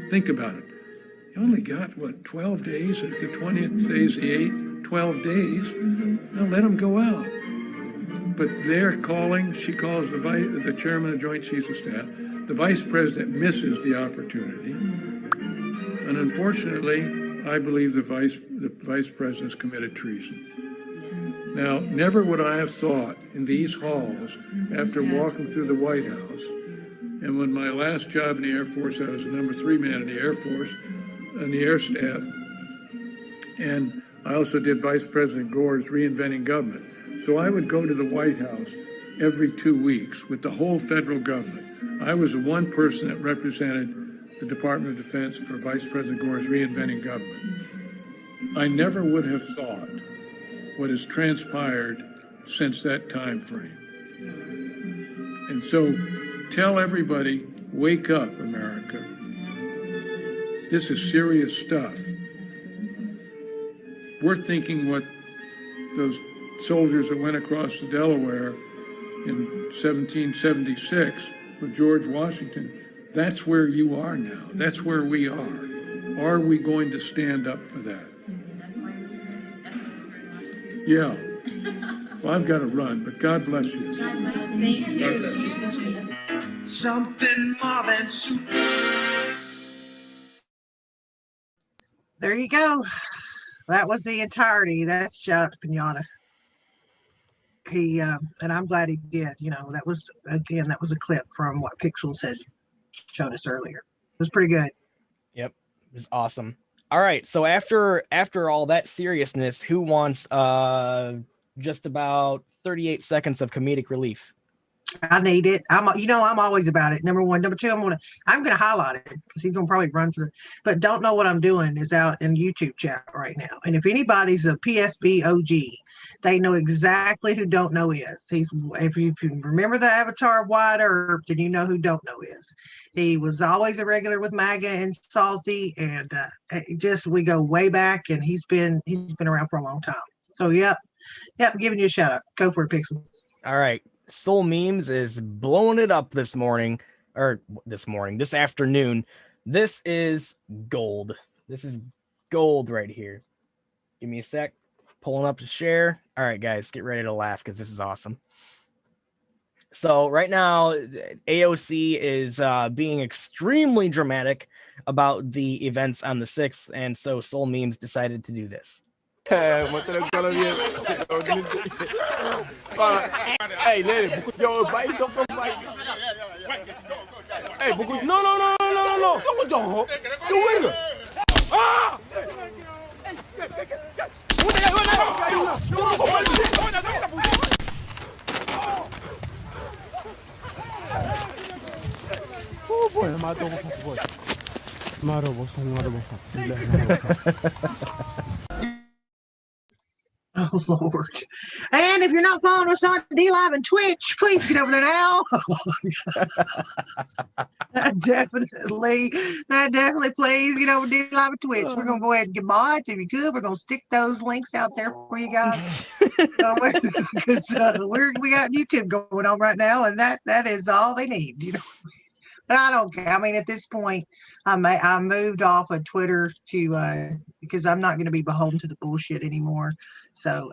Think about it. You only got, 12 days? The 20th day's the 8th? 12 days. Now let them go out. But they're calling, she calls the chairman of the Joint Chiefs of Staff. The vice president misses the opportunity. And unfortunately, I believe the vice president's committed treason. Now, never would I have thought in these halls, after walking through the White House, and when my last job in the Air Force, I was the number 3 man in the Air Force, on the Air Staff, and I also did Vice President Gore's Reinventing Government. So I would go to the White House every 2 weeks with the whole federal government. I was the one person that represented the Department of Defense for Vice President Gore's Reinventing Government. I never would have thought what has transpired since that time frame. And so tell everybody, wake up, America. This is serious stuff. We're thinking what those soldiers that went across the Delaware in 1776 with George Washington, that's where you are now. That's where we are. Are we going to stand up for that? Yeah. Well, I've got to run, but God bless you. Something more than soup. There you go. That was the entirety. That's shout out to Pinata. He and I'm glad he did. You know, that was a clip from what Pixels had showed us earlier. It was pretty good. Yep, it was awesome. All right, so after all that seriousness, who wants just about 38 seconds of comedic relief? I need it. I'm always about it. Number one. Number two, I'm gonna highlight it because he's gonna probably run for the. But don't know what I'm doing is out in YouTube chat right now. And if anybody's a PSB OG, they know exactly who Don't Know is. If you remember the Avatar of Wyatt Earp, then you know who Don't Know is. He was always a regular with MAGA and Salty, and we go way back, and he's been around for a long time. So yep, I'm giving you a shout out. Go for it, Pixel. All right. Soul Memes is blowing it up this afternoon. This is gold. This is gold right here. Give me a sec. Pulling up to share. All right, guys, get ready to laugh because this is awesome. So right now, AOC is being extremely dramatic about the events on the 6th, and so Soul Memes decided to do this. Hey, lady, yo, bite, don't come fight. Hey, no. What the hell? You winner. Ah! Oh boy, Oh, Lord. And if you're not following us on D-Live and Twitch, please get over there now. That definitely, please get over to D-Live and Twitch. We're going to go ahead and get mods if you could. We're going to stick those links out there for you guys. Because we got YouTube going on right now, and that is all they need, you know. But I don't care. I mean, at this point, I moved off of Twitter to because I'm not going to be beholden to the bullshit anymore. So,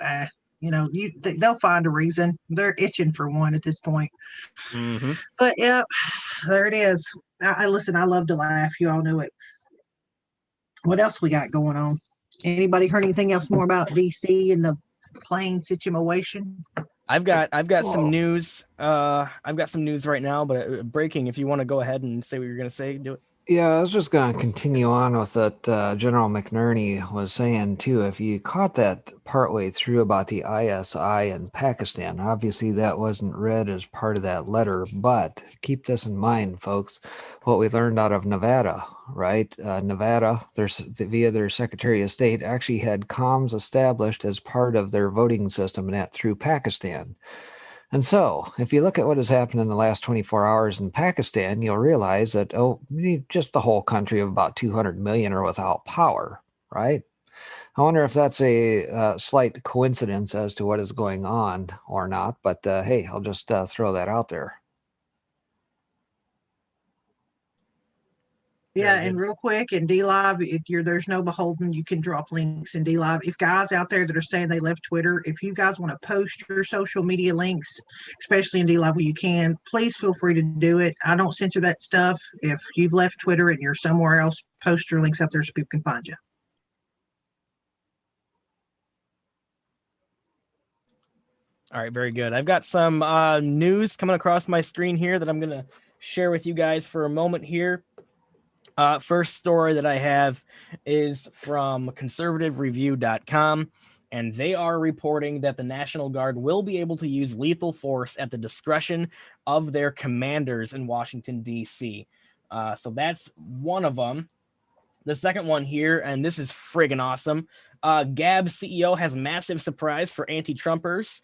they'll find a reason. They're itching for one at this point. Mm-hmm. But yeah, there it is. I listen. I love to laugh. You all know it. What else we got going on? Anybody heard anything else more about DC and the plane situation? I've got some news. I've got some news right now, but breaking. If you want to go ahead and say what you're going to say, do it. Yeah, I was just going to continue on with what General McNerney was saying, too. If you caught that partway through about the ISI in Pakistan, obviously that wasn't read as part of that letter, but keep this in mind, folks, what we learned out of Nevada, right? Nevada, via their Secretary of State, actually had comms established as part of their voting system through Pakistan. And so, if you look at what has happened in the last 24 hours in Pakistan, you'll realize that, just the whole country of about 200 million are without power, right? I wonder if that's a slight coincidence as to what is going on or not, but hey, I'll just throw that out there. Yeah, Very and good. real quick, in DLive, there's no beholden. You can drop links in DLive. If guys out there that are saying they left Twitter, if you guys want to post your social media links, especially in DLive where you can, please feel free to do it. I don't censor that stuff. If you've left Twitter and you're somewhere else, post your links out there so people can find you. All right, very good. I've got some news coming across my screen here that I'm going to share with you guys for a moment here. First story that I have is from conservativereview.com, and they are reporting that the National Guard will be able to use lethal force at the discretion of their commanders in Washington, D.C. So that's one of them. The second one here, and this is friggin' awesome. Gab's CEO has massive surprise for anti-Trumpers.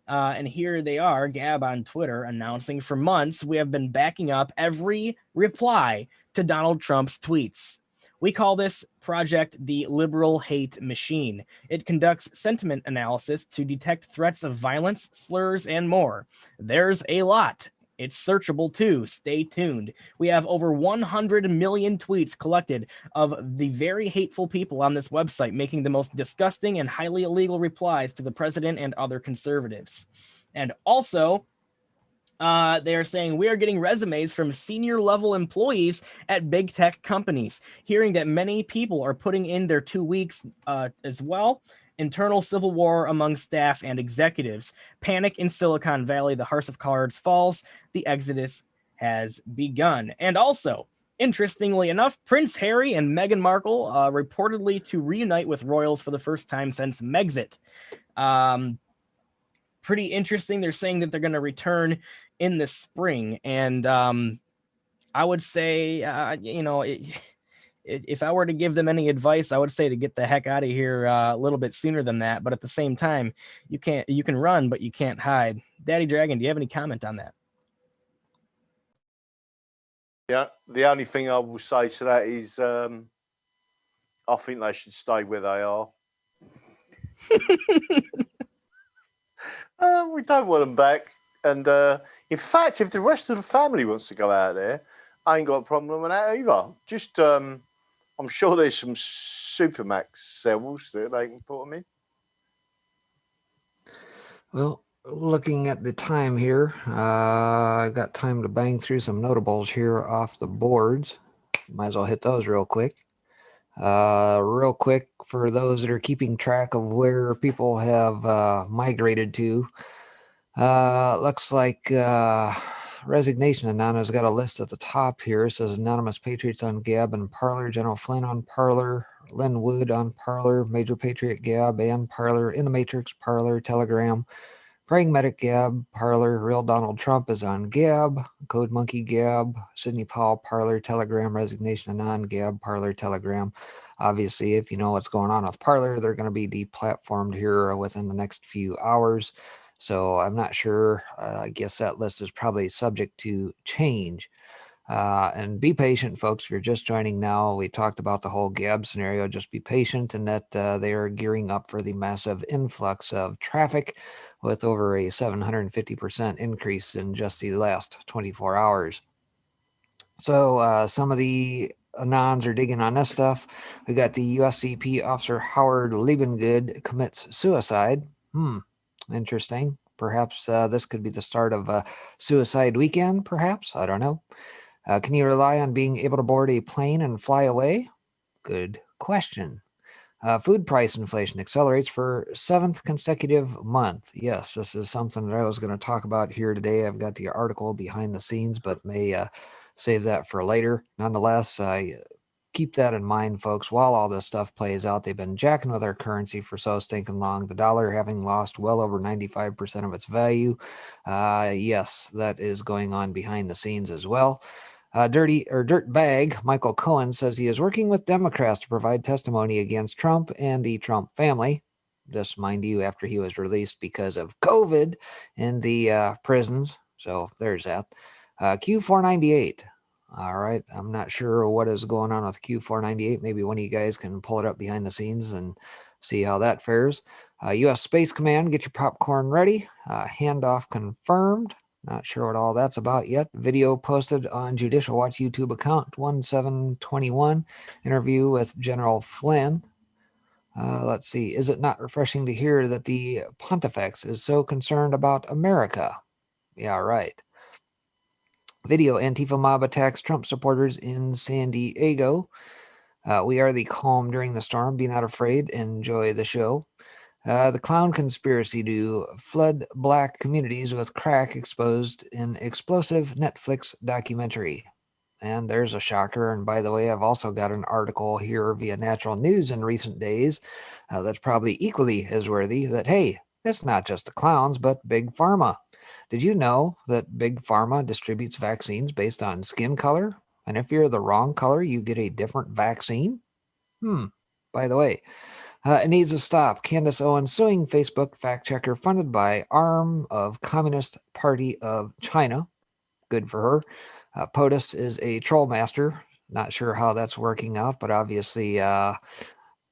And here they are, Gab on Twitter, announcing for months we have been backing up every reply to Donald Trump's tweets. We call this project the Liberal Hate Machine. It conducts sentiment analysis to detect threats of violence, slurs, and more. There's a lot. It's searchable too. Stay tuned. We have over 100 million tweets collected of the very hateful people on this website making the most disgusting and highly illegal replies to the president and other conservatives. And also, they are saying we are getting resumes from senior level employees at big tech companies, hearing that many people are putting in their 2 weeks as well. Internal civil war among staff and executives. Panic in Silicon Valley. The House of Cards falls. The exodus has begun. And also, interestingly enough, Prince Harry and Meghan Markle reportedly to reunite with royals for the first time since Megxit. Pretty interesting. They're saying that they're going to return in the spring. And I would say, if I were to give them any advice, I would say to get the heck out of here a little bit sooner than that. But at the same time, you can run, but you can't hide. Daddy Dragon, do you have any comment on that? Yeah, the only thing I will say to that is I think they should stay where they are. We don't want them back. And in fact, if the rest of the family wants to go out there, I ain't got a problem with that either. Just, I'm sure there's some Supermax cells that they can put them in. Well, looking at the time here, I got time to bang through some notables here off the boards. Might as well hit those real quick. Real quick, for those that are keeping track of where people have migrated to, looks like Resignation Anonymous got a list at the top here. It says Anonymous Patriots on Gab and Parler, General Flynn on Parler, Lynn Wood on Parler, Major Patriot Gab and Parler, In the Matrix Parler, Telegram, Praying Medic Gab, Parler, Real Donald Trump is on Gab, Code Monkey Gab, Sidney Powell Parler, Telegram, Resignation Anon Gab, Parler, Telegram. Obviously, if you know what's going on with Parler, they're going to be deplatformed here within the next few hours. So I'm not sure. I guess that list is probably subject to change. And be patient, folks. If you're just joining now, we talked about the whole Gab scenario. Just be patient, and that they are gearing up for the massive influx of traffic with over a 750% increase in just the last 24 hours. So some of the Anons are digging on this stuff. We got the USCP officer Howard Liebengood commits suicide. Interesting. Perhaps this could be the start of a suicide weekend, perhaps. I don't know. Can you rely on being able to board a plane and fly away? Good question. Food price inflation accelerates for 7th consecutive month. Yes, this is something that I was going to talk about here today. I've got the article behind the scenes, but may save that for later. Nonetheless, keep that in mind, folks. While all this stuff plays out, they've been jacking with our currency for so stinking long. The dollar having lost well over 95% of its value. Yes, that is going on behind the scenes as well. Dirt bag Michael Cohen says he is working with Democrats to provide testimony against Trump and the Trump family. This, mind you, after he was released because of COVID in the prisons. So there's that. Q498. All right. I'm not sure what is going on with Q498. Maybe one of you guys can pull it up behind the scenes and see how that fares. U.S. Space Command, get your popcorn ready. Handoff confirmed. Not sure what all that's about yet. Video posted on Judicial Watch YouTube account 1721. Interview with General Flynn. Let's see. Is it not refreshing to hear that the Pontifex is so concerned about America? Yeah, right. Video. Antifa mob attacks Trump supporters in San Diego. We are the calm during the storm. Be not afraid. Enjoy the show. The clown conspiracy to flood black communities with crack exposed in explosive Netflix documentary. And there's a shocker. And by the way, I've also got an article here via Natural News in recent days that's probably equally as worthy that, hey, it's not just the clowns, but Big Pharma. Did you know that Big Pharma distributes vaccines based on skin color? And if you're the wrong color, you get a different vaccine? By the way, it needs to stop. Candace Owens suing Facebook fact checker funded by arm of Communist Party of China. Good for her. POTUS is a troll master. Not sure how that's working out, but obviously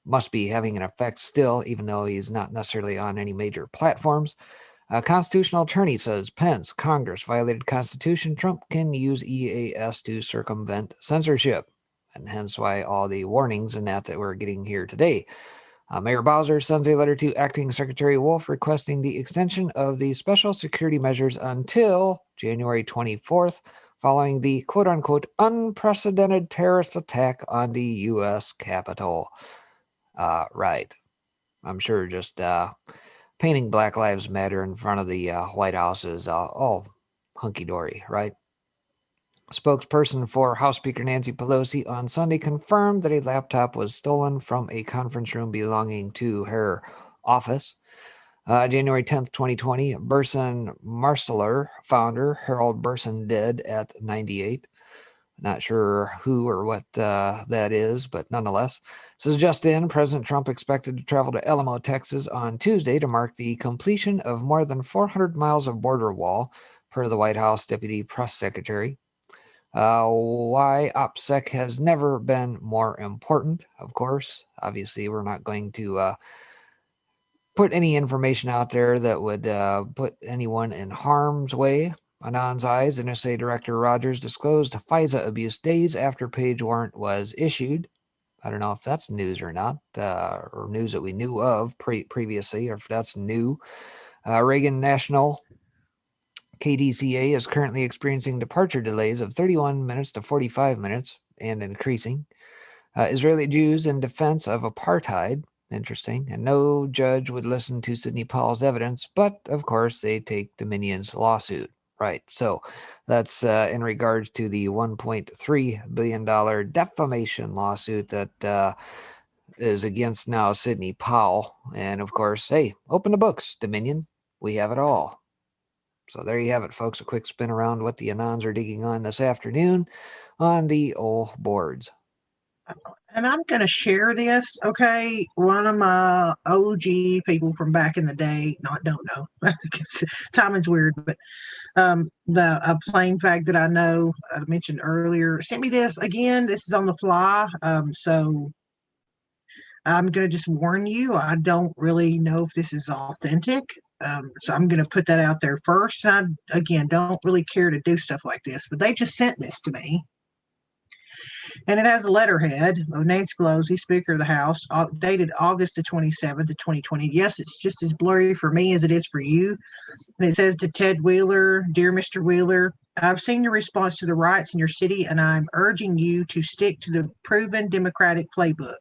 must be having an effect still, even though he's not necessarily on any major platforms. Constitutional attorney says Pence, Congress violated Constitution. Trump can use EAS to circumvent censorship. And hence why all the warnings and that we're getting here today. Mayor Bowser sends a letter to Acting Secretary Wolf requesting the extension of the special security measures until January 24th, following the quote-unquote unprecedented terrorist attack on the U.S. Capitol. Right. I'm sure just painting Black Lives Matter in front of the White House is all hunky-dory, right? Spokesperson for House Speaker Nancy Pelosi on Sunday confirmed that a laptop was stolen from a conference room belonging to her office. January 10th, 2020, Burson Marsteller founder Harold Burson dead at 98. Not sure who or what that is, but nonetheless. This is just in. President Trump expected to travel to Alamo, Texas on Tuesday to mark the completion of more than 400 miles of border wall, per the White House Deputy Press Secretary. Why OPSEC has never been more important, of course. Obviously, we're not going to put any information out there that would put anyone in harm's way. Anon's eyes, NSA Director Rogers disclosed FISA abuse days after page warrant was issued. I don't know if that's news or not, or news that we knew of previously, or if that's new. Reagan National KDCA is currently experiencing departure delays of 31 minutes to 45 minutes and increasing. Israeli Jews in defense of apartheid. Interesting. And no judge would listen to Sidney Powell's evidence, but of course they take Dominion's lawsuit. Right. So that's in regards to the $1.3 billion defamation lawsuit that is against now Sidney Powell. And of course, hey, open the books, Dominion. We have it all. So there you have it, folks. A quick spin around what the Anons are digging on this afternoon on the old boards. And I'm going to share this, okay? One of my OG people from back in the day, don't know, because timing's weird, but a plain fact that I know, I mentioned earlier, sent me this. Again, this is on the fly, so I'm going to just warn you, I don't really know if this is authentic, so I'm going to put that out there first. And I, again, don't really care to do stuff like this, but they just sent this to me. And it has a letterhead of Nancy Pelosi, Speaker of the House, dated August the 27th of 2020. Yes, it's just as blurry for me as it is for you. And it says to Ted Wheeler, Dear Mr. Wheeler, I've seen your response to the riots in your city, and I'm urging you to stick to the proven Democratic playbook.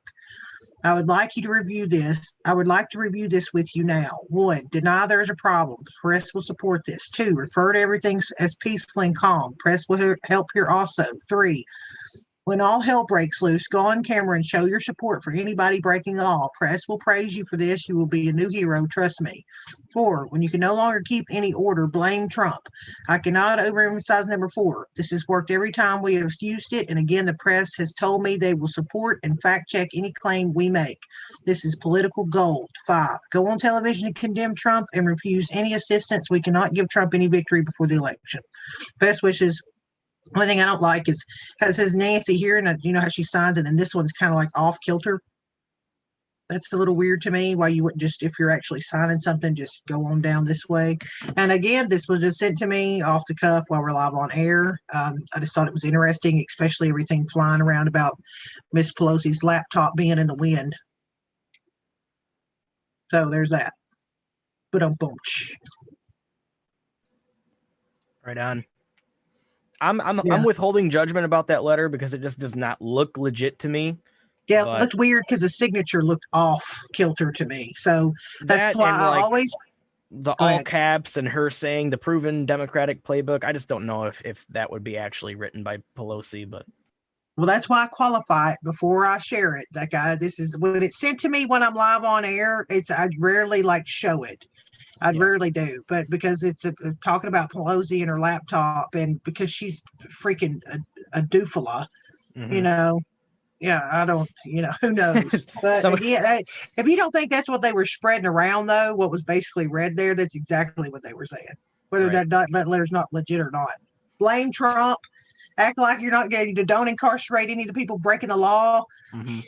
I would like you to review this. I would like to review this with you now. 1, deny there is a problem. Press will support this. 2, refer to everything as peaceful and calm. Press will help here also. 3, when all hell breaks loose, go on camera and show your support for anybody breaking the law. Press will praise you for this. You will be a new hero, trust me. 4, when you can no longer keep any order, blame Trump. I cannot overemphasize number 4. This has worked every time we have used it, and again, the press has told me they will support and fact check any claim we make. This is political gold. 5, go on television and condemn Trump and refuse any assistance. We cannot give Trump any victory before the election. Best wishes. One thing I don't like is has his Nancy here, and you know how she signs it, and this one's kind of like off kilter. That's a little weird to me. Why you wouldn't just, if you're actually signing something, just go on down this way. And again, this was just sent to me off the cuff while we're live on air. I just thought it was interesting, especially everything flying around about Miss Pelosi's laptop being in the wind. So there's that. But boom. Right on. I'm withholding judgment about that letter because it just does not look legit to me. Yeah, it looked weird because the signature looked off kilter to me. So that's why I always the all caps and her saying the proven Democratic playbook. I just don't know if that would be actually written by Pelosi, but well, that's why I qualify it before I share it. That guy, this is when it's sent to me when I'm live on air. I rarely show it. I rarely do, but because it's talking about Pelosi and her laptop, and because she's freaking a doofala, you know. Yeah, I don't, who knows? But again, if you don't think that's what they were spreading around, though, what was basically read there, that's exactly what they were saying. Whether that letter's not legit or not. Blame Trump. Act like you're not getting to don't incarcerate any of the people breaking the law. Mm-hmm.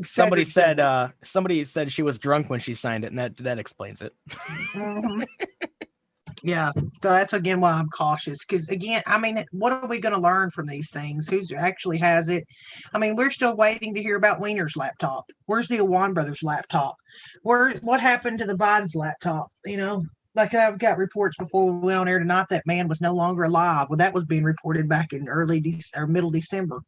Somebody said she was drunk when she signed it, and that explains it. Mm-hmm. Yeah, so that's again why I'm cautious, because again, I mean, what are we going to learn from these things? Who actually has it? I mean, we're still waiting to hear about Weiner's laptop. Where's the Awan brothers' laptop? What happened to the Biden's laptop? Like I've got reports before we went on air tonight that man was no longer alive. Well, that was being reported back in middle December.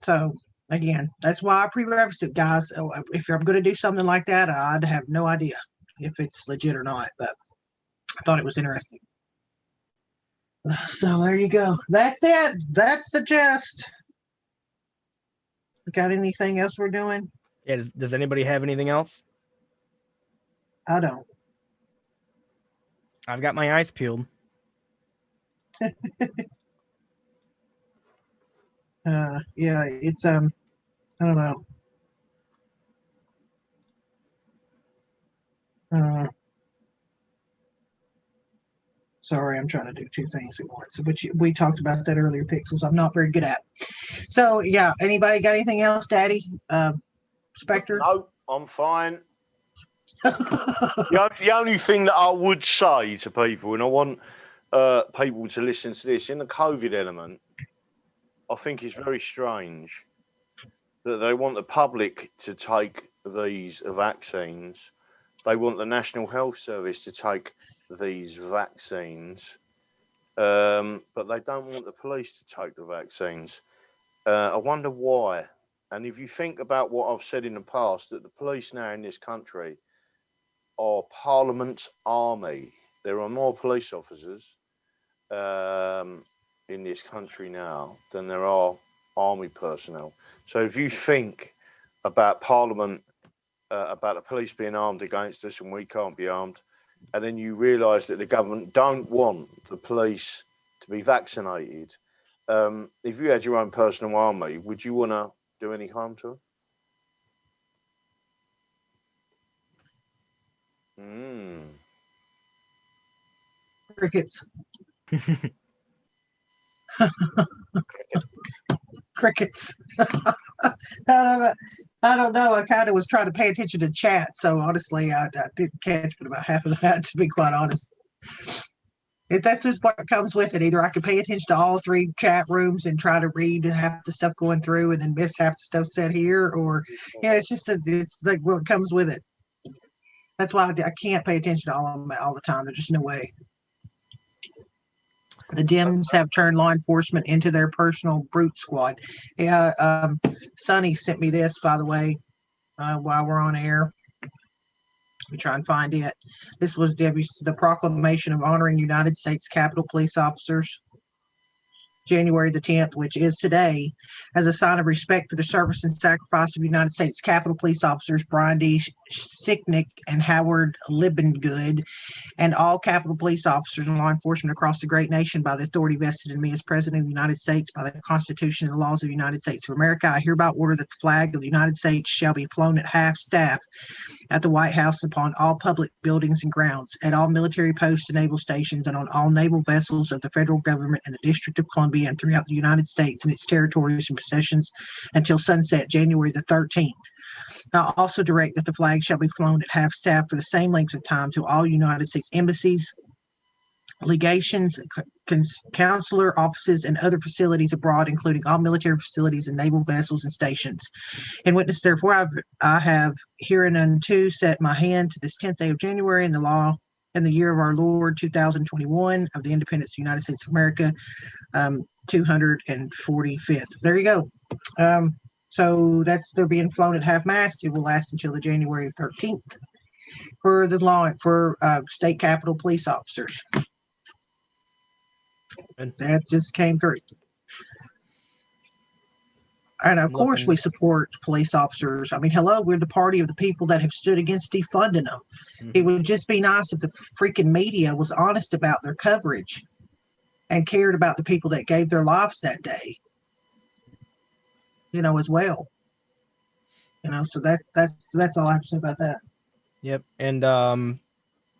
So again, that's why I prerequisite it, guys. If I'm going to do something like that, I'd have no idea if it's legit or not, but I thought it was interesting. So there you go. That's it. That's the gist. Got anything else we're doing? Yeah. Does anybody have anything else? I don't. I've got my eyes peeled. Yeah, it's I don't know. Sorry, I'm trying to do two things at once, which we talked about that earlier, Pixels. I'm not very good at. So, yeah, anybody got anything else, Daddy? Spectre? No, I'm fine. The only thing that I would say to people, and I want people to listen to this, in the COVID element, I think it's very strange that they want the public to take these vaccines. They want the National Health Service to take these vaccines, but they don't want the police to take the vaccines. I wonder why. And if you think about what I've said in the past, that the police now in this country are Parliament's army. There are more police officers in this country now than there are army personnel. So if you think about Parliament, about the police being armed against us and we can't be armed, and then you realise that the government don't want the police to be vaccinated, if you had your own personal army, would you want to do any harm to them? Crickets. Crickets. I don't know. I kind of was trying to pay attention to chat, so honestly, I didn't catch but about half of that, to be quite honest. If that's just what comes with it, either I could pay attention to all three chat rooms and try to read half the stuff going through and then miss half the stuff said here, or it's like what comes with it. That's why I can't pay attention to all of them all the time. There's just no way. The Dems have turned law enforcement into their personal brute squad. Yeah, Sonny sent me this, by the way, while we're on air. Let me try and find it. This was the proclamation of honoring United States Capitol Police officers, January the 10th, which is today, as a sign of respect for the service and sacrifice of United States Capitol Police officers Brian D. Sicknick and Howard Liebengood, and all Capitol Police officers and law enforcement across the great nation by the authority vested in me as President of the United States by the Constitution and the laws of the United States of America. I hereby order that the flag of the United States shall be flown at half staff at the White House upon all public buildings and grounds, at all military posts and naval stations, and on all naval vessels of the federal government and the District of Columbia and throughout the United States and its territories and possessions until sunset, January the 13th. I also direct that the flag shall be flown at half staff for the same length of time to all United States embassies, legations, consular offices, and other facilities abroad, including all military facilities and naval vessels and stations. In witness, therefore, I have hereinunto set my hand to this 10th day of January in the law in the year of our Lord 2021 of the independence of the United States of America, 245th. There you go. So they're being flown at half mast. It will last until the January 13th for the law for state capitol police officers. And that just came through. And of course, we support police officers. I mean, hello, we're the party of the people that have stood against defunding them. Mm-hmm. It would just be nice if the freaking media was honest about their coverage and cared about the people that gave their lives that day, as well. So that's all I have to say about that. Yep. And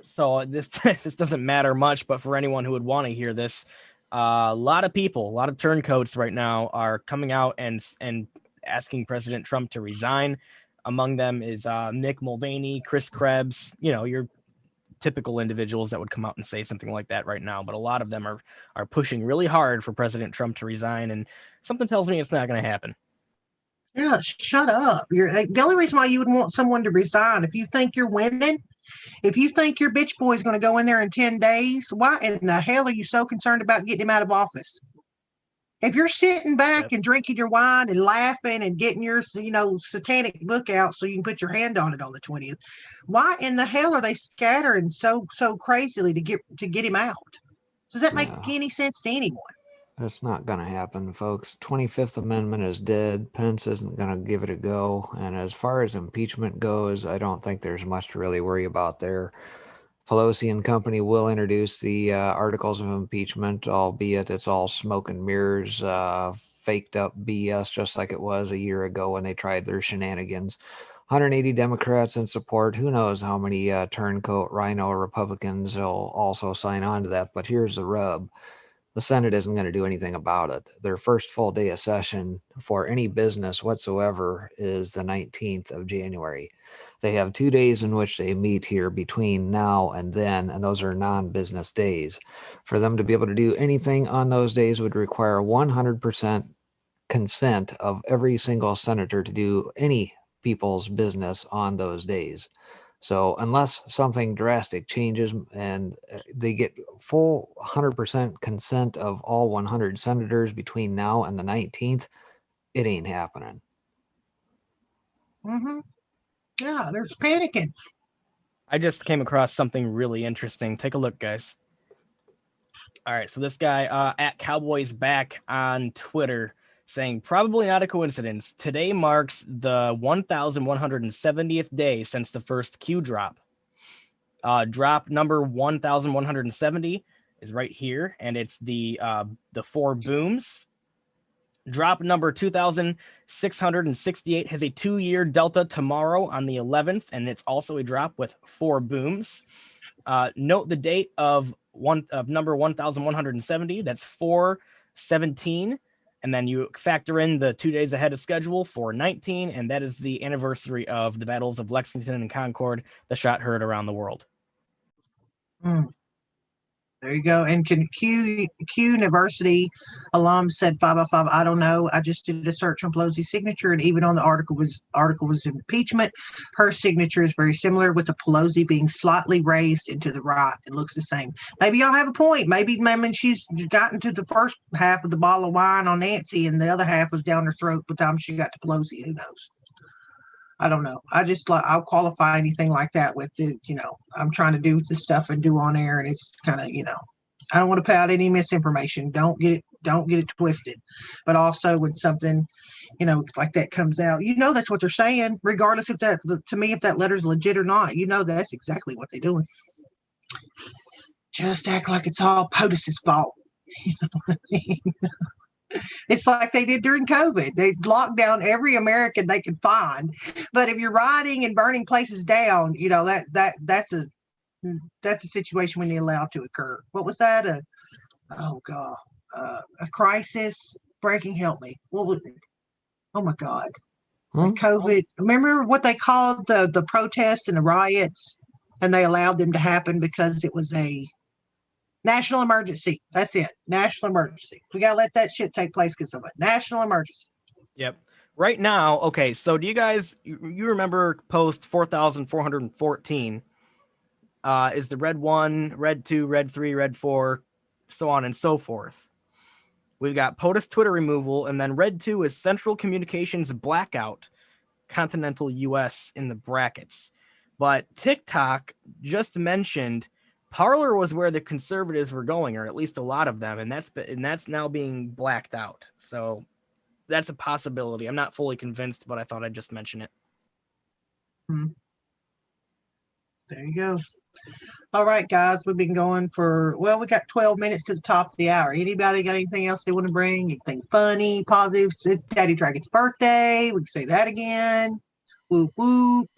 so this doesn't matter much, but for anyone who would want to hear this, a lot of people, a lot of turncoats right now are coming out and asking President Trump to resign. Among them is Nick Mulvaney, Chris Krebs, your typical individuals that would come out and say something like that right now. But a lot of them are pushing really hard for President Trump to resign, and something tells me it's not going to happen. Yeah, shut up. The only reason why you would want someone to resign, if you think you're winning, if you think your bitch boy is going to go in there in 10 days, why in the hell are you so concerned about getting him out of office? If you're sitting back and drinking your wine and laughing and getting your, satanic book out so you can put your hand on it on the 20th, why in the hell are they scattering so crazily to get him out? Does that make any sense to anyone? That's not going to happen, folks. 25th Amendment is dead. Pence isn't going to give it a go. And as far as impeachment goes, I don't think there's much to really worry about there. Pelosi and company will introduce the articles of impeachment, albeit it's all smoke and mirrors, faked up BS, just like it was a year ago when they tried their shenanigans. 180 Democrats in support. Who knows how many turncoat rhino Republicans will also sign on to that. But here's the rub. The Senate isn't going to do anything about it. Their first full day of session for any business whatsoever is the 19th of January. They have 2 days in which they meet here between now and then, and those are non-business days. For them to be able to do anything on those days would require 100% consent of every single senator to do any people's business on those days. So unless something drastic changes and they get full 100% consent of all 100 senators between now and the 19th, it ain't happening. Mm-hmm. Yeah, they're panicking. I just came across something really interesting. Take a look, guys. All right, so this guy at Cowboys Back on Twitter saying, probably not a coincidence. Today marks the 1,170th day since the first Q drop. Drop number 1,170 is right here, and it's the 4 booms. Drop number 2,668 has a 2-year delta tomorrow on the 11th, and it's also a drop with 4 booms. Note the date of number 1,170. That's 4/17. And then you factor in the 2 days ahead of schedule for 19, and that is the anniversary of the battles of Lexington and Concord, the shot heard around the world. There you go. And Q University alum said 505. I don't know. I just did a search on Pelosi's signature, and even on the article was impeachment. Her signature is very similar, with the Pelosi being slightly raised into the right. It looks the same. Maybe y'all have a point. Maybe she's gotten to the first half of the bottle of wine on Nancy, and the other half was down her throat by the time she got to Pelosi. Who knows? I don't know. I'll qualify anything like that with the, I'm trying to do the stuff and do on air, and it's kind of, I don't want to put out any misinformation. Don't get it twisted. But also when something, like that comes out, that's what they're saying, regardless if that letter's legit or not. That's exactly what they're doing. Just act like it's all POTUS's fault. You know what I mean? It's like they did during COVID. They locked down every American they could find. But if you're rioting and burning places down, that's a situation we need allowed to occur. What was that? A crisis breaking. Help me. What was it? Oh my God. COVID. Remember what they called the protests and the riots, and they allowed them to happen because it was a national emergency. That's it. National emergency. We got to let that shit take place because of a national emergency. Yep. Right now, okay, so do you guys, you remember post 4,414 is the red 1, red 2, red 3, red 4, so on and so forth. We've got POTUS Twitter removal, and then red 2 is Central Communications blackout, continental US in the brackets. But TikTok just mentioned Parler was where the conservatives were going, or at least a lot of them, and that's now being blacked out. So that's a possibility. I'm not fully convinced, but I thought I'd just mention it. There you go. All right, guys, we've been going for, we got 12 minutes to the top of the hour. Anybody got anything else they want to bring? Anything funny, positive? It's Daddy Dragon's birthday. We can say that again. Whoop, whoop.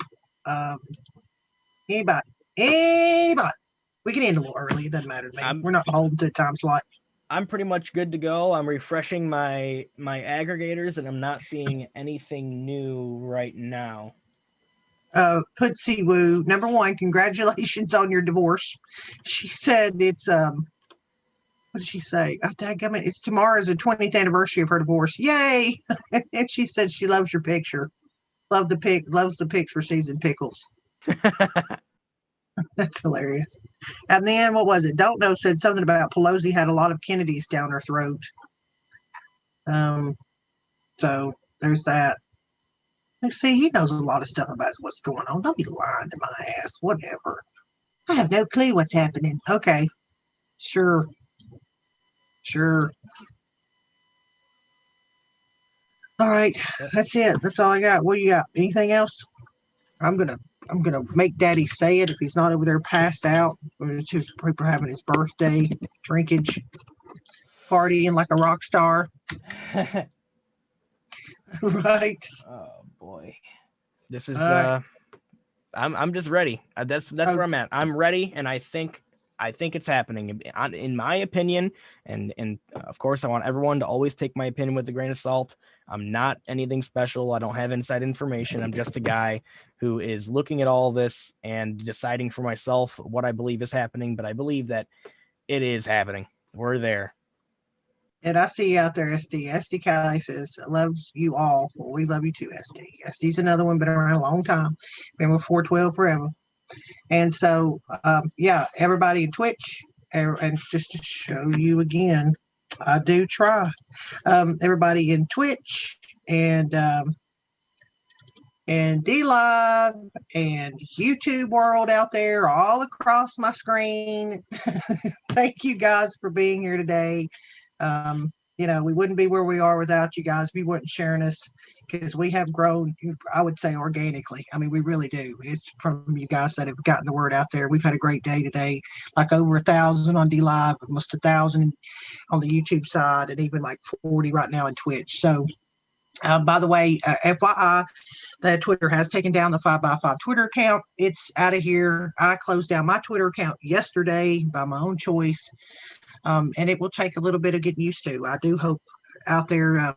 Anybody? We can end a little early. It doesn't matter to me. We're not holding to a time slot. I'm pretty much good to go. I'm refreshing my aggregators, and I'm not seeing anything new right now. Putsy Woo, number one, congratulations on your divorce. She said it's what did she say? Oh, dadgummit, it's tomorrow's the 20th anniversary of her divorce. Yay! And she said she loves your picture. Loves the pics for seasoned pickles. That's hilarious. And then what was it? Don't Know said something about Pelosi had a lot of Kennedys down her throat. So there's that. See, he knows a lot of stuff about what's going on. Don't be lying to my ass. Whatever. I have no clue what's happening. Okay. Sure. All right. That's it. That's all I got. What do you got? Anything else? I'm gonna make Daddy say it if he's not over there passed out. It's just people having his birthday drinkage, partying like a rock star. Right. Oh boy, this is I'm just ready. That's where I'm at. I'm ready, and I think it's happening. In my opinion, and of course, I want everyone to always take my opinion with a grain of salt. I'm not anything special. I don't have inside information. I'm just a guy who is looking at all this and deciding for myself what I believe is happening. But I believe that it is happening. We're there. And I see you out there, SD. SD Kai says, loves you all. Well, we love you too, SD. SD's another one, been around a long time. Been with 412 forever. And so, everybody in Twitch, and just to show you again, I do try. Everybody in Twitch and D-Live and YouTube world out there, all across my screen. Thank you guys for being here today. We wouldn't be where we are without you guys. We weren't sharing us because we have grown, I would say, organically. I mean, we really do. It's from you guys that have gotten the word out there. We've had a great day today, like over 1,000 on D-Live, almost 1,000 on the YouTube side, and even like 40 right now in Twitch. So, by the way, FYI, that Twitter has taken down the 5x5 Twitter account. It's out of here. I closed down my Twitter account yesterday by my own choice. And it will take a little bit of getting used to. I do hope out there,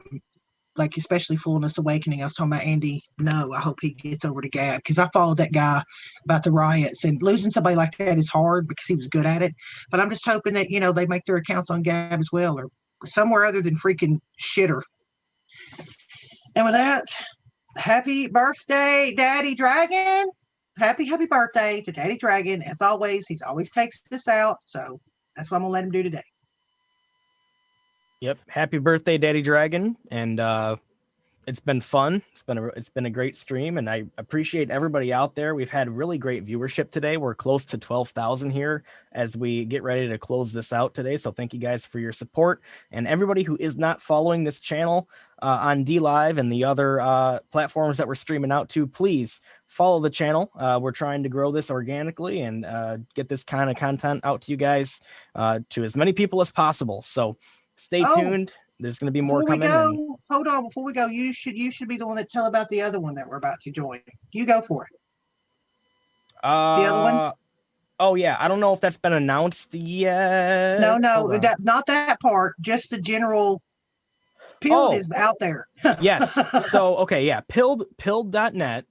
like especially Fullness Awakening, I was talking about Andy. No, I hope he gets over to Gab, because I followed that guy about the riots, and losing somebody like that is hard because he was good at it. But I'm just hoping that, they make their accounts on Gab as well, or somewhere other than freaking Shitter. And with that, happy birthday, Daddy Dragon. Happy birthday to Daddy Dragon. As always, he's always takes this out. So that's what I'm going to let him do today. Yep. Happy birthday, Daddy Dragon. And it's been fun. It's been a great stream, and I appreciate everybody out there. We've had really great viewership today. We're close to 12,000 here as we get ready to close this out today. So thank you guys for your support, and everybody who is not following this channel on D-Live and the other platforms that we're streaming out to, please follow the channel. We're trying to grow this organically and get this kind of content out to you guys, to as many people as possible. So stay tuned. There's going to be more coming. Hold on, before we go, you should be the one that tell about the other one that we're about to join. You go for it. The other one. Oh yeah, I don't know if that's been announced yet. No, not that part. Just the general. Pilled is out there. Yes. So okay, yeah, pilled.net.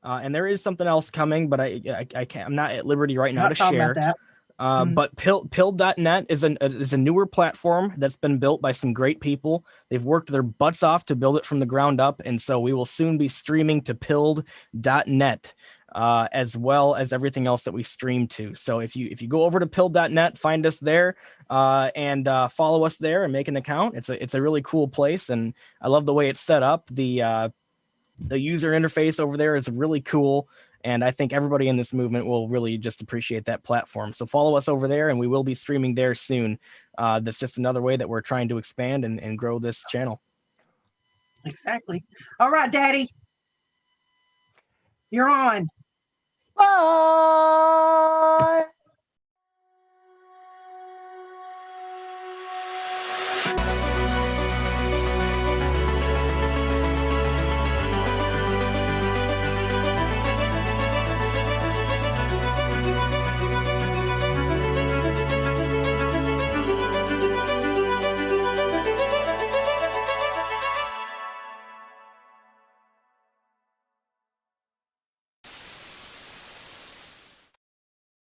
And there is something else coming, but I can't, I'm not at liberty right now to share. About that. But pilled.net is a newer platform that's been built by some great people. They've worked their butts off to build it from the ground up, and so we will soon be streaming to pilled.net, as well as everything else that we stream to. So if you go over to pilled.net, find us there, and follow us there and make an account. It's a really cool place, and I love the way it's set up. The user interface over there is really cool, and I think everybody in this movement will really just appreciate that platform. So follow us over there, and we will be streaming there soon. That's just another way that we're trying to expand and grow this channel. Exactly. All right, Daddy. You're on. Bye.